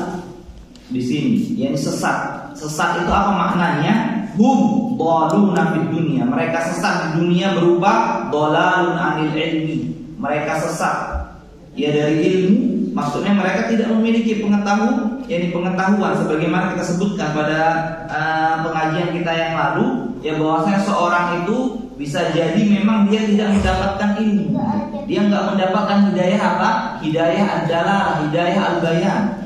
di sini, yakni sesat. Sesat itu apa maknanya? Hum dhaluna fid dunya. Mereka sesat di dunia berupa dhalalun anil ilmi. Mereka sesat ya dari ilmu. Maksudnya mereka tidak memiliki pengetahuan, yakni pengetahuan sebagaimana kita sebutkan pada pengajian kita yang lalu, ya bahwasanya seorang itu bisa jadi memang dia tidak mendapatkan ilmu, dia nggak mendapatkan hidayah apa? Hidayah adalah hidayah al-bayan.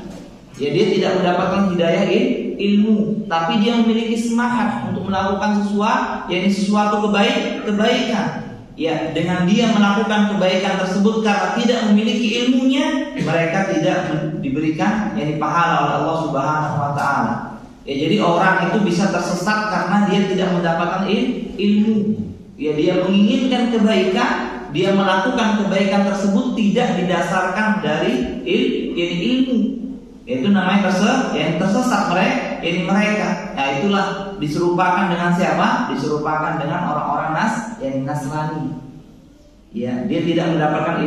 Ya, dia tidak mendapatkan hidayah ilmu, tapi dia memiliki semangat untuk melakukan sesuatu kebaikan. Ya, dengan dia melakukan kebaikan tersebut karena tidak memiliki ilmunya, mereka tidak diberikan pahala oleh Allah Subhanahu wa taala. Ya, jadi orang itu bisa tersesat karena dia tidak mendapatkan ilmu. Ya, dia menginginkan kebaikan, dia melakukan kebaikan tersebut tidak didasarkan dari ilmu. Itu namanya tersesat mereka. Nah, itulah diserupakan dengan siapa? Diserupakan dengan orang-orang Nasrani. Ya, dia tidak mendapatkan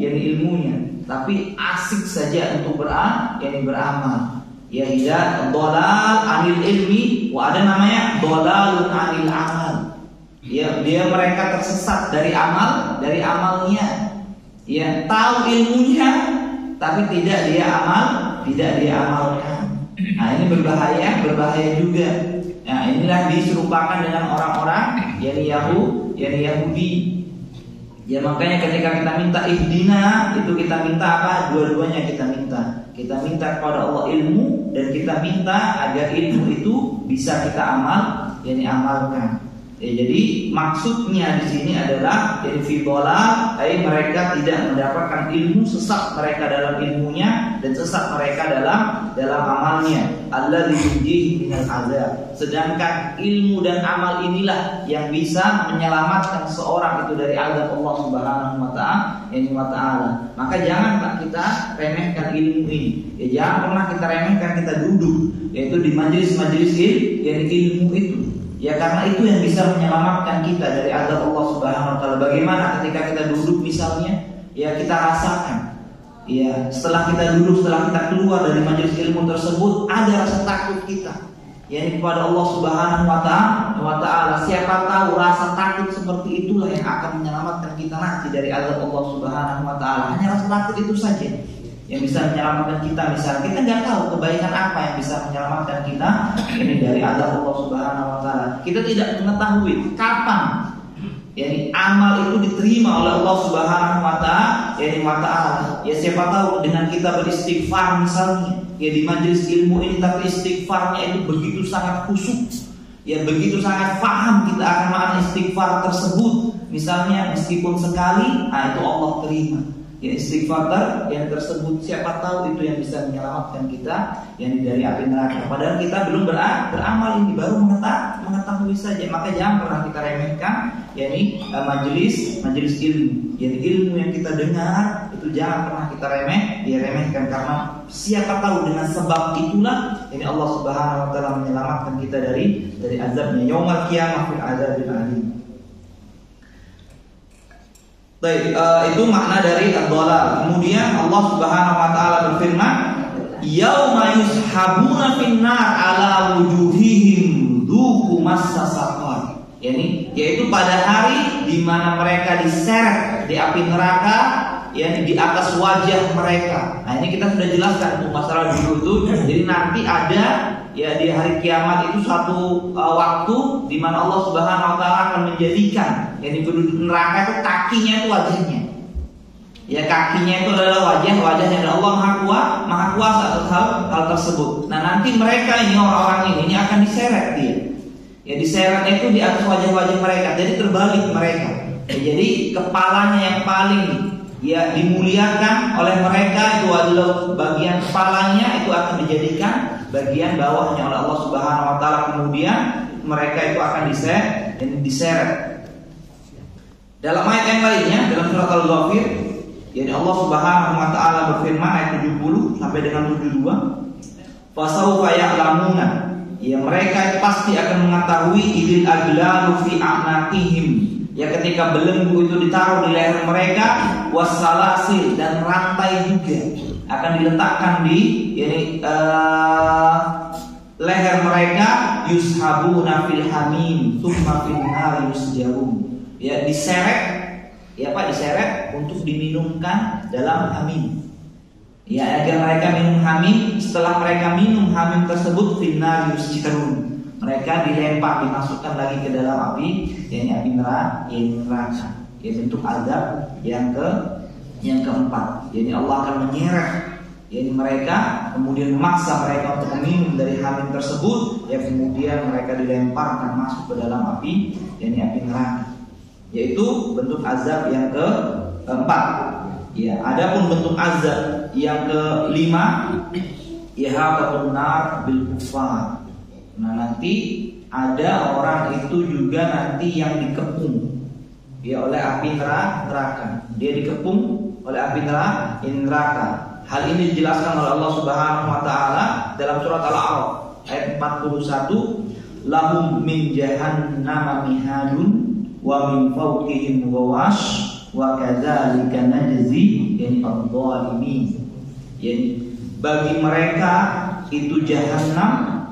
ilmunya, tapi asik saja untuk beramal. Ya, tidak dhalal anil ilmi, ada namanya dhalalun anil amal. Ya, mereka tersesat dari amalnya. Ya, tahu ilmunya tapi tidak dia amalkan. Nah, ini berbahaya juga. Nah, inilah diserupakan dengan orang-orang Yahudi. Ya, makanya ketika kita minta ihdina, itu kita minta apa? Dua-duanya kita minta. Kita minta kepada Allah ilmu, dan kita minta agar ilmu itu bisa kita amalkan. Ya, jadi maksudnya di sini adalah jadi fibola, mereka tidak mendapatkan ilmu, sesat mereka dalam ilmunya dan sesat mereka dalam amalnya. Allah diuji dengan azab. Sedangkan ilmu dan amal inilah yang bisa menyelamatkan seorang itu dari azab Allah Subhanahu wa taala. Maka jangan kita remehkan ilmu ini. Ya, jangan pernah kita remehkan, kita duduk yaitu di majelis-majelis ilmu itu. Ya, karena itu yang bisa menyelamatkan kita dari azab Allah Subhanahu wa taala. Bagaimana ketika kita duduk misalnya, ya kita rasakan. Ya, setelah kita duduk, setelah kita keluar dari majelis ilmu tersebut, ada rasa takut kita. yakni kepada Allah Subhanahu wa taala. Siapa tahu rasa takut seperti itulah yang akan menyelamatkan kita nanti dari azab Allah Subhanahu wa taala. Hanya rasa takut itu saja yang bisa menyelamatkan kita. Misalnya kita nggak tahu kebaikan apa yang bisa menyelamatkan kita ini dari azab Allah Subhanahu wa taala. Kita tidak mengetahui kapan yakni amal itu diterima oleh Allah Subhanahu wa taala. Ya siapa tahu dengan kita beristighfar misalnya ya di majelis ilmu ini, tapi istighfarnya itu begitu sangat khusyuk, Ya begitu sangat paham kita akan makna istighfar tersebut. Misalnya meskipun sekali, itu Allah terima. Ya istighfar yang tersebut siapa tahu itu yang bisa menyelamatkan kita yang dari api neraka. Padahal kita belum beramal, ini baru mengetahui saja. Maka jangan pernah kita remehkan yakni majelis ilmu. Jadi ilmu yang kita dengar itu jangan pernah kita remehkan, karena siapa tahu dengan sebab itulah ini Allah Subhanahu wa taala menyelamatkan kita dari azabnya yaumul qiyamah fil azabil alim. Baik, itu makna dari ad-dhalal. Kemudian Allah Subhanahu wa taala berfirman, "Yauma yushabuna finnar ala wujuhihim dzuqu massa saqar." Yaitu pada hari di mana mereka diseret di api neraka, di atas wajah mereka. Nah, ini kita sudah jelaskan untuk masalah dulu itu. Jadi nanti ada di hari kiamat itu satu waktu di mana Allah Subhanahu wa taala akan menjadikan penduduk neraka itu kakinya itu wajahnya. Ya, kakinya itu adalah wajahnya adalah Allah Maha Kuasa atas hal tersebut. Nah, nanti mereka ini orang-orang ini akan diseret dia. Ya, diseret itu di atas wajah-wajah mereka. Jadi terbalik mereka. Ya, jadi kepalanya yang paling dimuliakan oleh mereka itu adalah bagian kepalanya itu akan dijadikan bagian bawahnya oleh Allah Subhanahu wa taala. Kemudian mereka itu akan diseret. Dalam ayat yang lainnya dalam surat Al-Ghafir, Allah Subhanahu wa taala berfirman ayat 70 sampai dengan 72, "Fasawfa ya'lamuna." Ya, mereka pasti akan mengetahui idil aglalu fi a'naqihim. Ya, ketika belenggu itu ditaruh di leher mereka, wassalasil, dan rantai juga akan diletakkan di leher mereka, yushabuna fil hamim tsumma fil nari yusjarun. Ya, diseret untuk diminumkan dalam hamim. Ya, agar mereka minum hamim. Setelah mereka minum hamim tersebut, fil nari yusjarun, mereka dilempar, dimasukkan lagi ke dalam api, api neraka. Ya, bentuk azab yang keempat. Jadi Allah akan menyeret mereka, kemudian memaksa mereka untuk meminum dari hamim tersebut. Ya, kemudian mereka dilemparkan masuk ke dalam api, api neraka. Yaitu bentuk azab yang keempat. Ya, adapun bentuk azab yang kelima, ihatatun nar bil kufar. Nah, nanti ada orang itu juga nanti yang dikepung oleh api neraka. Dia dikepung oleh api neraka. Hal ini dijelaskan oleh Allah Subhanahu wa taala dalam surat Al-A'raf ayat 41, "Lahum min jahannama mihadun wa min fawqihim ghawash wa kadzalika najzi adh-dhalimin." Bagi mereka itu jahanam.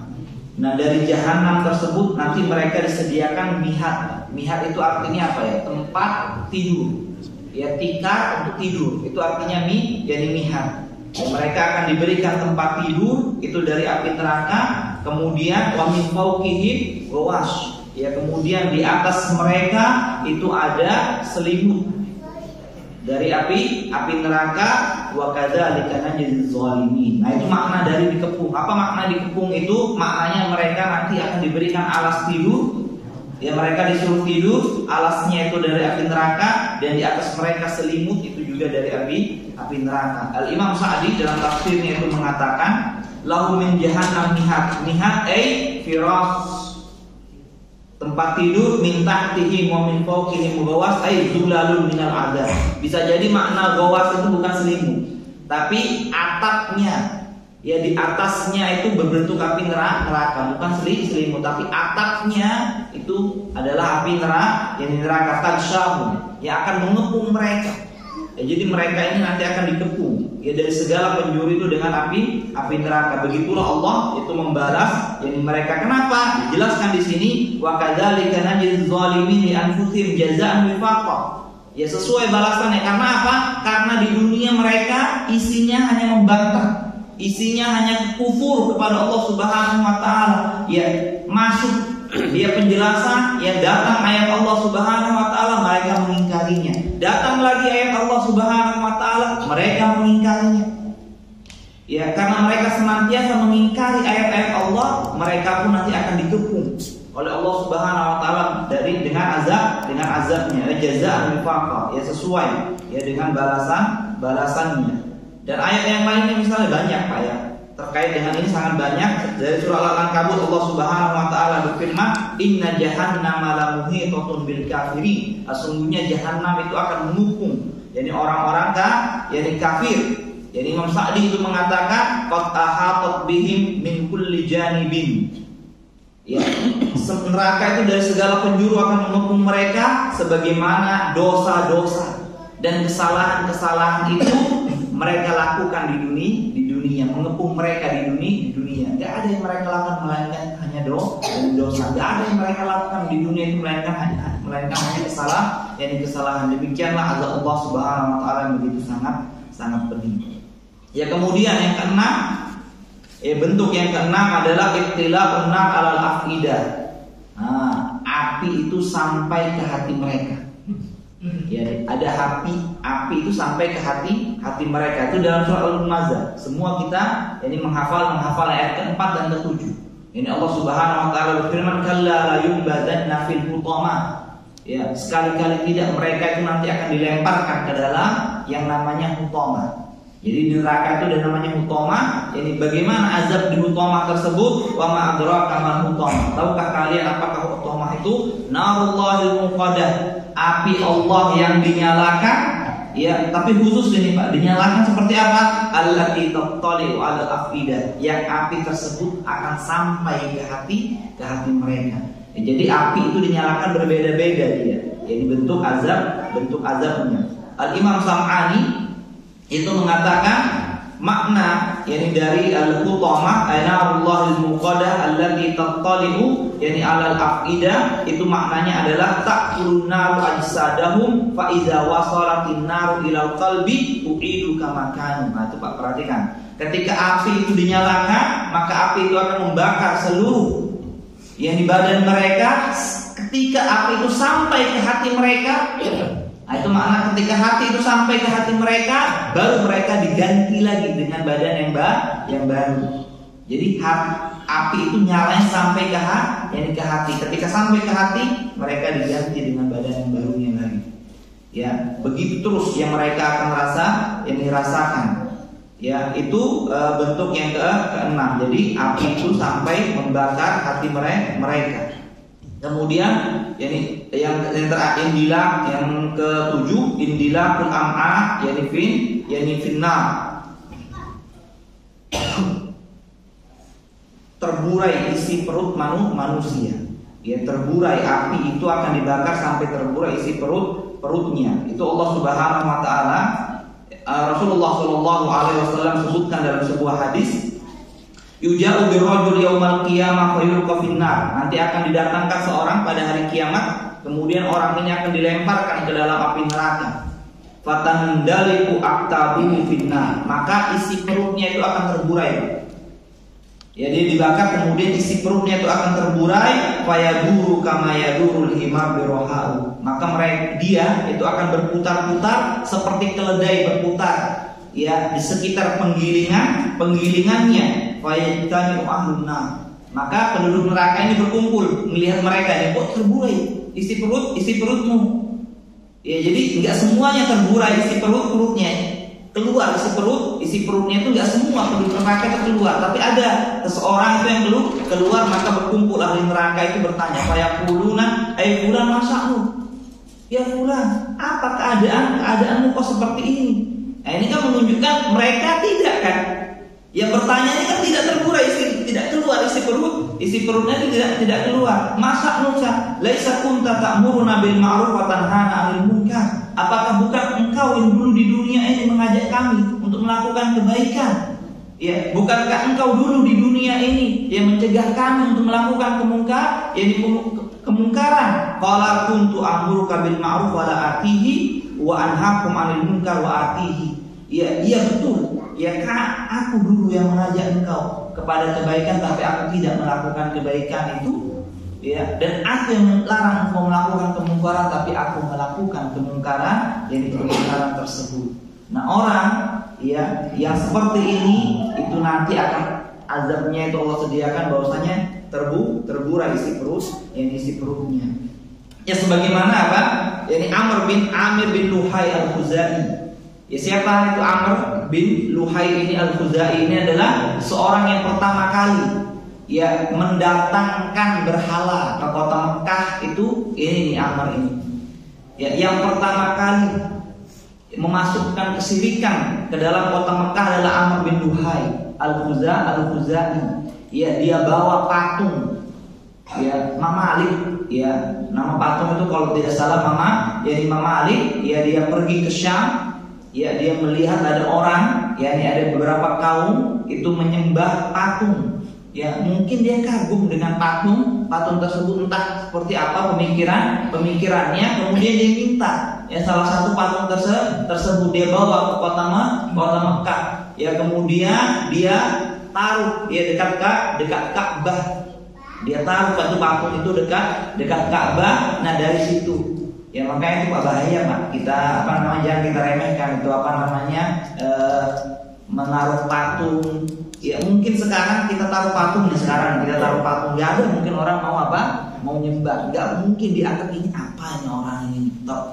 Nah, dari jahanam tersebut nanti mereka disediakan mihad. Mihad itu artinya apa ya? Tempat tidur. Ya, tikar untuk tidur. Itu artinya mihad. Mereka akan diberikan tempat tidur itu dari api neraka. Kemudian wa min fawqihim ghawash. Ya, kemudian di atas mereka itu ada selimut dari api neraka. Wa kadzalika najzi zalimin. Nah, itu makna dari dikepung. Apa makna dikepung itu? Maknanya mereka nanti akan diberikan alas tidur. Ya, mereka disuruh tidur, alasnya itu dari api neraka, dan di atas mereka selimut itu juga dari api neraka. Al-Imam Sa'di dalam tafsirnya itu mengatakan, "Lahu min jahannam mihad." Mihad firas, tempat tidur, min tahtihi wa min fawqihim ghawas, zulalun minal adab. Bisa jadi makna ghawas itu bukan selimut, tapi atapnya. Ya, di atasnya itu berbentuk api neraka, bukan selimut, tapi atapnya itu adalah api neraka taksyahu, yang akan mengepung mereka. Ya, jadi mereka ini nanti akan dikepung dari segala penjuru itu dengan api neraka. Begitulah Allah itu membalas mereka. Kenapa? Dijelaskan di sini, wa kadzalika najzi zalimin li anfusihim jazaa'an wifaqa. Ya, sesuai balasannya. Karena apa? Karena di dunia mereka isinya hanya membantah, isinya hanya kufur kepada Allah Subhanahu wa taala. Ya, masuk dia penjelasan, datang ayat Allah Subhanahu wa taala, mereka mengingkarinya. Datang lagi ayat Allah Subhanahu wa taala, mereka mengingkarinya. Ya, karena mereka senantiasa mengingkari ayat-ayat Allah, mereka pun nanti akan dikepung oleh Allah Subhanahu wa taala dengan azabnya, jazaa'an wifaqa, ya sesuai ya dengan balasannya. Dan ayat yang lainnya misalnya banyak Pak ya. Terkait dengan ini sangat banyak. Dari surah Al-Ankabut Allah Subhanahu wa taala berfirman, "Inna jahannama la muhitatun bil kafirin." Sesungguhnya jahanam itu akan mengepung jadi orang-orang kafir. Jadi Imam Sa'di itu mengatakan qad ahatat bihim min kulli janibin. Ya, neraka itu dari segala penjuru akan mengepung mereka sebagaimana dosa-dosa dan kesalahan-kesalahan itu mereka lakukan di dunia, mengepung mereka di dunia. Gak ada yang mereka lakukan melainkan hanya dosa. Gak ada yang mereka lakukan di dunia itu melainkan hanya kesalahan. Demikianlah azab Allah Subhanahu wa taala yang begitu sangat pedih. Ya, kemudian yang keenam, bentuk yang keenam adalah ibtila'un nar 'alal afidah. Api itu sampai ke hati mereka. Ya, ada api itu sampai ke hati mereka. Itu dalam surah Al-Humazah. Semua kita ini menghafal ayat ke-4 dan ke-7. Ini Allah Subhanahu wa taala berfirman, "Kalla la yumbadanna fil hutama." Ya, sekali-kali tidak, mereka itu nanti akan dilemparkan ke dalam yang namanya hutama. Jadi di neraka itu ada namanya hutama. Jadi bagaimana azab di hutama tersebut? Wa ma adraka mal hutama. Tahukah kalian apakah hutama itu? Narullahil muqaddah, api Allah yang dinyalakan. Ya, tapi khusus ini Pak, dinyalakan seperti apa? Allati tattali'u 'alal afidah, yang api tersebut akan sampai ke hati mereka. Ya, jadi api itu dinyalakan berbeda-beda dia. Jadi bentuk azabnya. Al-Imam Sam'ani itu mengatakan makna yakni dari al-hutama aynarullahil muqaddah allati tattali'u yakni 'alal afidah, itu maknanya adalah ta'kulun naru ajsadahum fa idza wasalatin naru ilal qalbi tu'idu kama kanu. Nah, itu Pak perhatikan. Ketika api itu dinyalakan, maka api itu akan membakar seluruh yang di badan mereka. Ketika api itu sampai ke hati mereka, nah, itu makna ketika hati itu sampai ke hati mereka, baru mereka diganti lagi dengan badan yang baru. Jadi api itu nyalanya sampai ke hati. Ketika sampai ke hati, mereka diganti dengan badan yang barunya lagi. Ya, begitu terus yang mereka akan dirasakan. Ya, itu bentuk yang ke-6. Jadi api itu sampai membakar hati mereka. Kemudian yang terakhir yang ke-7, indilakul am'a yani finnar. Terburai isi perut manusia. Ya, terburai, api itu akan dibakar sampai terburai isi perutnya. Itu Allah Subhanahu wa taala, Rasulullah sallallahu alaihi wasallam sebutkan dalam sebuah hadis, yuja'u birrajul yaumal qiyamah fayulqa finnar. Nanti akan didatangkan seorang pada hari kiamat, kemudian orang ini akan dilemparkan ke dalam api neraka. Fatandaliku aqtabuhu finnar, maka isi perutnya itu akan terburai. Ya, dia dibakar, kemudian isi perutnya itu akan terburai, fayaduru kama yadurul himar birohau. Maka dia itu akan berputar-putar seperti keledai berputar, ya, di sekitar penggilingannya. Fayajtami'u ahlun nar, maka penduduk neraka ini berkumpul melihat mereka ini, kok terburai isi perutmu. Ya, jadi enggak semuanya terburai isi perutnya. Keluar isi perutnya itu enggak semua penduduk neraka itu keluar, tapi ada seseorang itu yang keluar, maka berkumpul ahli neraka itu bertanya, fayaquluna ay fulan masa'nu. Ya fulan, apa keadaanmu kok seperti ini? Nah, ini kan menunjukkan mereka tidak kan. Yang bertanya ini kan tidak terburai, tidak keluar isi perutnya itu tidak keluar. Masa nusa, laisa kunta ta'muruna bil ma'ruf wa tanhana 'anil munkar. Apakah bukan engkau yang dulu di dunia ini mengajak kami untuk melakukan kebaikan? Ya, bukankah engkau dulu di dunia ini yang mencegah kami untuk melakukan kemungkaran? Qala kuntu a'muruka bil ma'ruf wa la atihi wa anhaakum 'anil munkar wa atihi. Ya, iya betul. Ya, aku dulu yang mengajak engkau kepada kebaikan, tapi aku tidak melakukan kebaikan itu. Ya, dan aku yang melarang engkau melakukan kemungkaran, tapi aku melakukan kemungkaran tersebut. Nah, orang ya yang seperti ini itu nanti akan azabnya itu Allah sediakan bahwasanya terburai isi perut, isi perutnya. Ya sebagaimana apa? Yani Amir bin Luhai Al-Khuzai. Ya siapa itu Amr bin Luhai ini Al-Khuzai? Ini adalah seorang yang pertama kali ya mendatangkan berhala ke kota Mekah itu ini Amr ini. Ya yang pertama kali memasukkan kesirikan ke dalam kota Mekah adalah Amr bin Luhai Al-Khuzai. Ya dia bawa patung ya Mama Ali. Ya nama patung itu kalau tidak salah Mama Ali. Ya dia pergi ke Syam. Ya dia melihat ada orang, ya ini ada beberapa kaum itu menyembah patung. Ya mungkin dia kagum dengan patung tersebut, entah seperti apa pemikirannya. Kemudian dia minta ya salah satu patung tersebut dia bawa ke kota Mekah. Ya kemudian dia taruh ya dekat Ka'bah. Dia taruh satu patung itu dekat Ka'bah. Nah dari situ ya makanya itu bahaya Pak. Kita jangan kita remehkan itu menaruh patung. Ya mungkin sekarang kita taruh patung nggak ada mungkin orang mau nyembah, nggak mungkin dianggap ini apa orang ini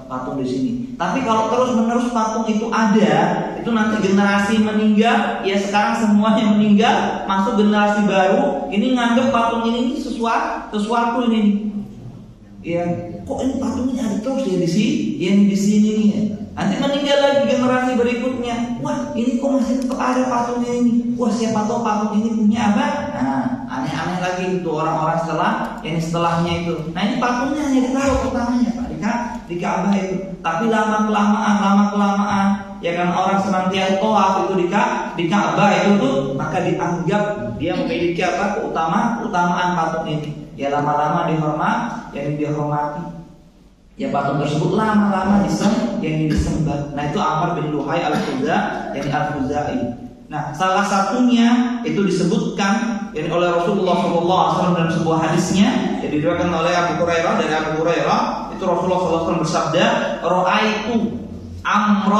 patung di sini. Tapi kalau terus menerus patung itu ada, itu nanti generasi meninggal, ya sekarang semuanya meninggal, masuk generasi baru, ini nganggap patung ini sesuatu ini. Ya, kok ini patungnya ada terus ya di sini nih ya. Nanti meninggal lagi generasi berikutnya. Wah, ini kok masih tetap ada patungnya ini. Wah, siapa tahu patung ini punya apa? Nah, aneh-aneh lagi itu orang-orang setelahnya itu. Nah, ini patungnya hanya ditaruh pertamanya Pak di Ka'bah itu. Tapi lama kelamaan ya kan orang senantiasa tawaf itu di Ka'bah itu tuh, maka dianggap dia memiliki keutamaan patung ini. Ya lama-lama dihormati. Ya patung tersebut lama-lama disembah. Nah itu Amr bin Luhai Al-Khuzai. Nah salah satunya itu disebutkan oleh Rasulullah SAW dalam sebuah hadisnya yang diriwayatkan oleh Abu Hurairah. Itu Rasulullah SAW bersabda, "Ra'aitu Amr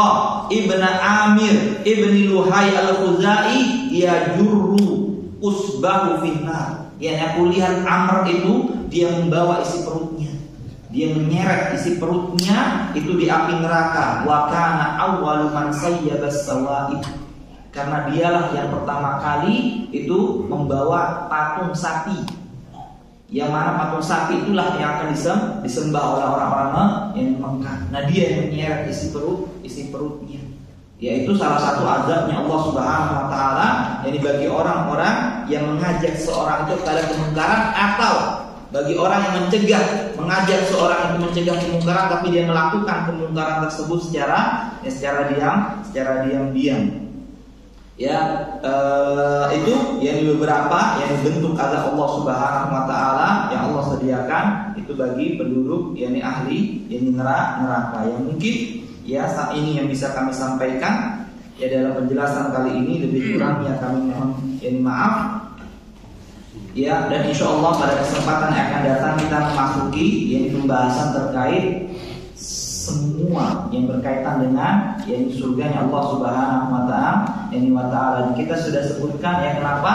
ibn Amir ibn Luhai Al-Khuzai yajurru usbahu finnar." Yang aku lihat Amr itu dia membawa isi perutnya, dia menyeret isi perutnya itu di api neraka. Wa kana awwalu man sayyabas sawaib, karena dialah yang pertama kali itu membawa patung sapi. Yang mana patung sapi itulah yang akan disembah oleh orang-orang yang Mekah. Nah dia yang menyeret isi perutnya. Yaitu salah satu azabnya Allah Subhanahu wa taala yakni bagi orang-orang yang mengajak seorang itu kepada kemungkaran, atau bagi orang yang mengajak seorang itu mencegah kemungkaran tapi dia melakukan kemungkaran tersebut secara diam-diam. Ya itu yang beberapa yang bentuk azab Allah Subhanahu wa taala yang Allah sediakan itu bagi penduduk yakni ahli yakni neraka. Yang mungkin ya saat ini yang bisa kami sampaikan ya dalam penjelasan kali ini, lebih kurangnya kami mohon maaf ya. Dan insya Allah pada kesempatan yang akan datang kita memasuki pembahasan terkait semua yang berkaitan dengan surganya Allah Subhanahu wa taala. Kita sudah sebutkan ya kenapa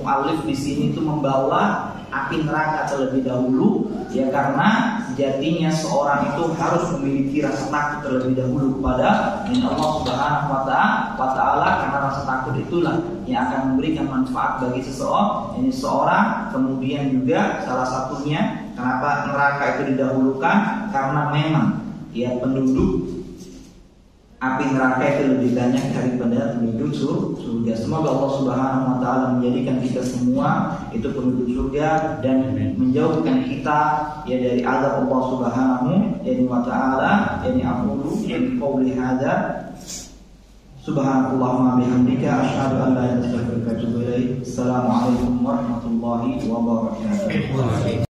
mu'allif di sini itu membawa api neraka terlebih dahulu, ya karena sejatinya seorang itu harus memiliki rasa takut terlebih dahulu kepada Allah Subhanahu wa taala, karena rasa takut itulah yang akan memberikan manfaat bagi seseorang. Kemudian juga salah satunya kenapa neraka itu didahulukan, karena memang ya penduduk api neraka itu lebih banyak daripada penduduk surga. Semoga Allah Subhanahu wa taala menjadikan kita semua itu penduduk surga dan menjauhkan kita ya dari azab Allah Subhanahu wa taala. Aqulu qouli hadza subhanallahumma bihamdika asyhadu an la ilaha illa anta astaghfiruka wa atubu ilaik. Assalamualaikum warahmatullahi wabarakatuh.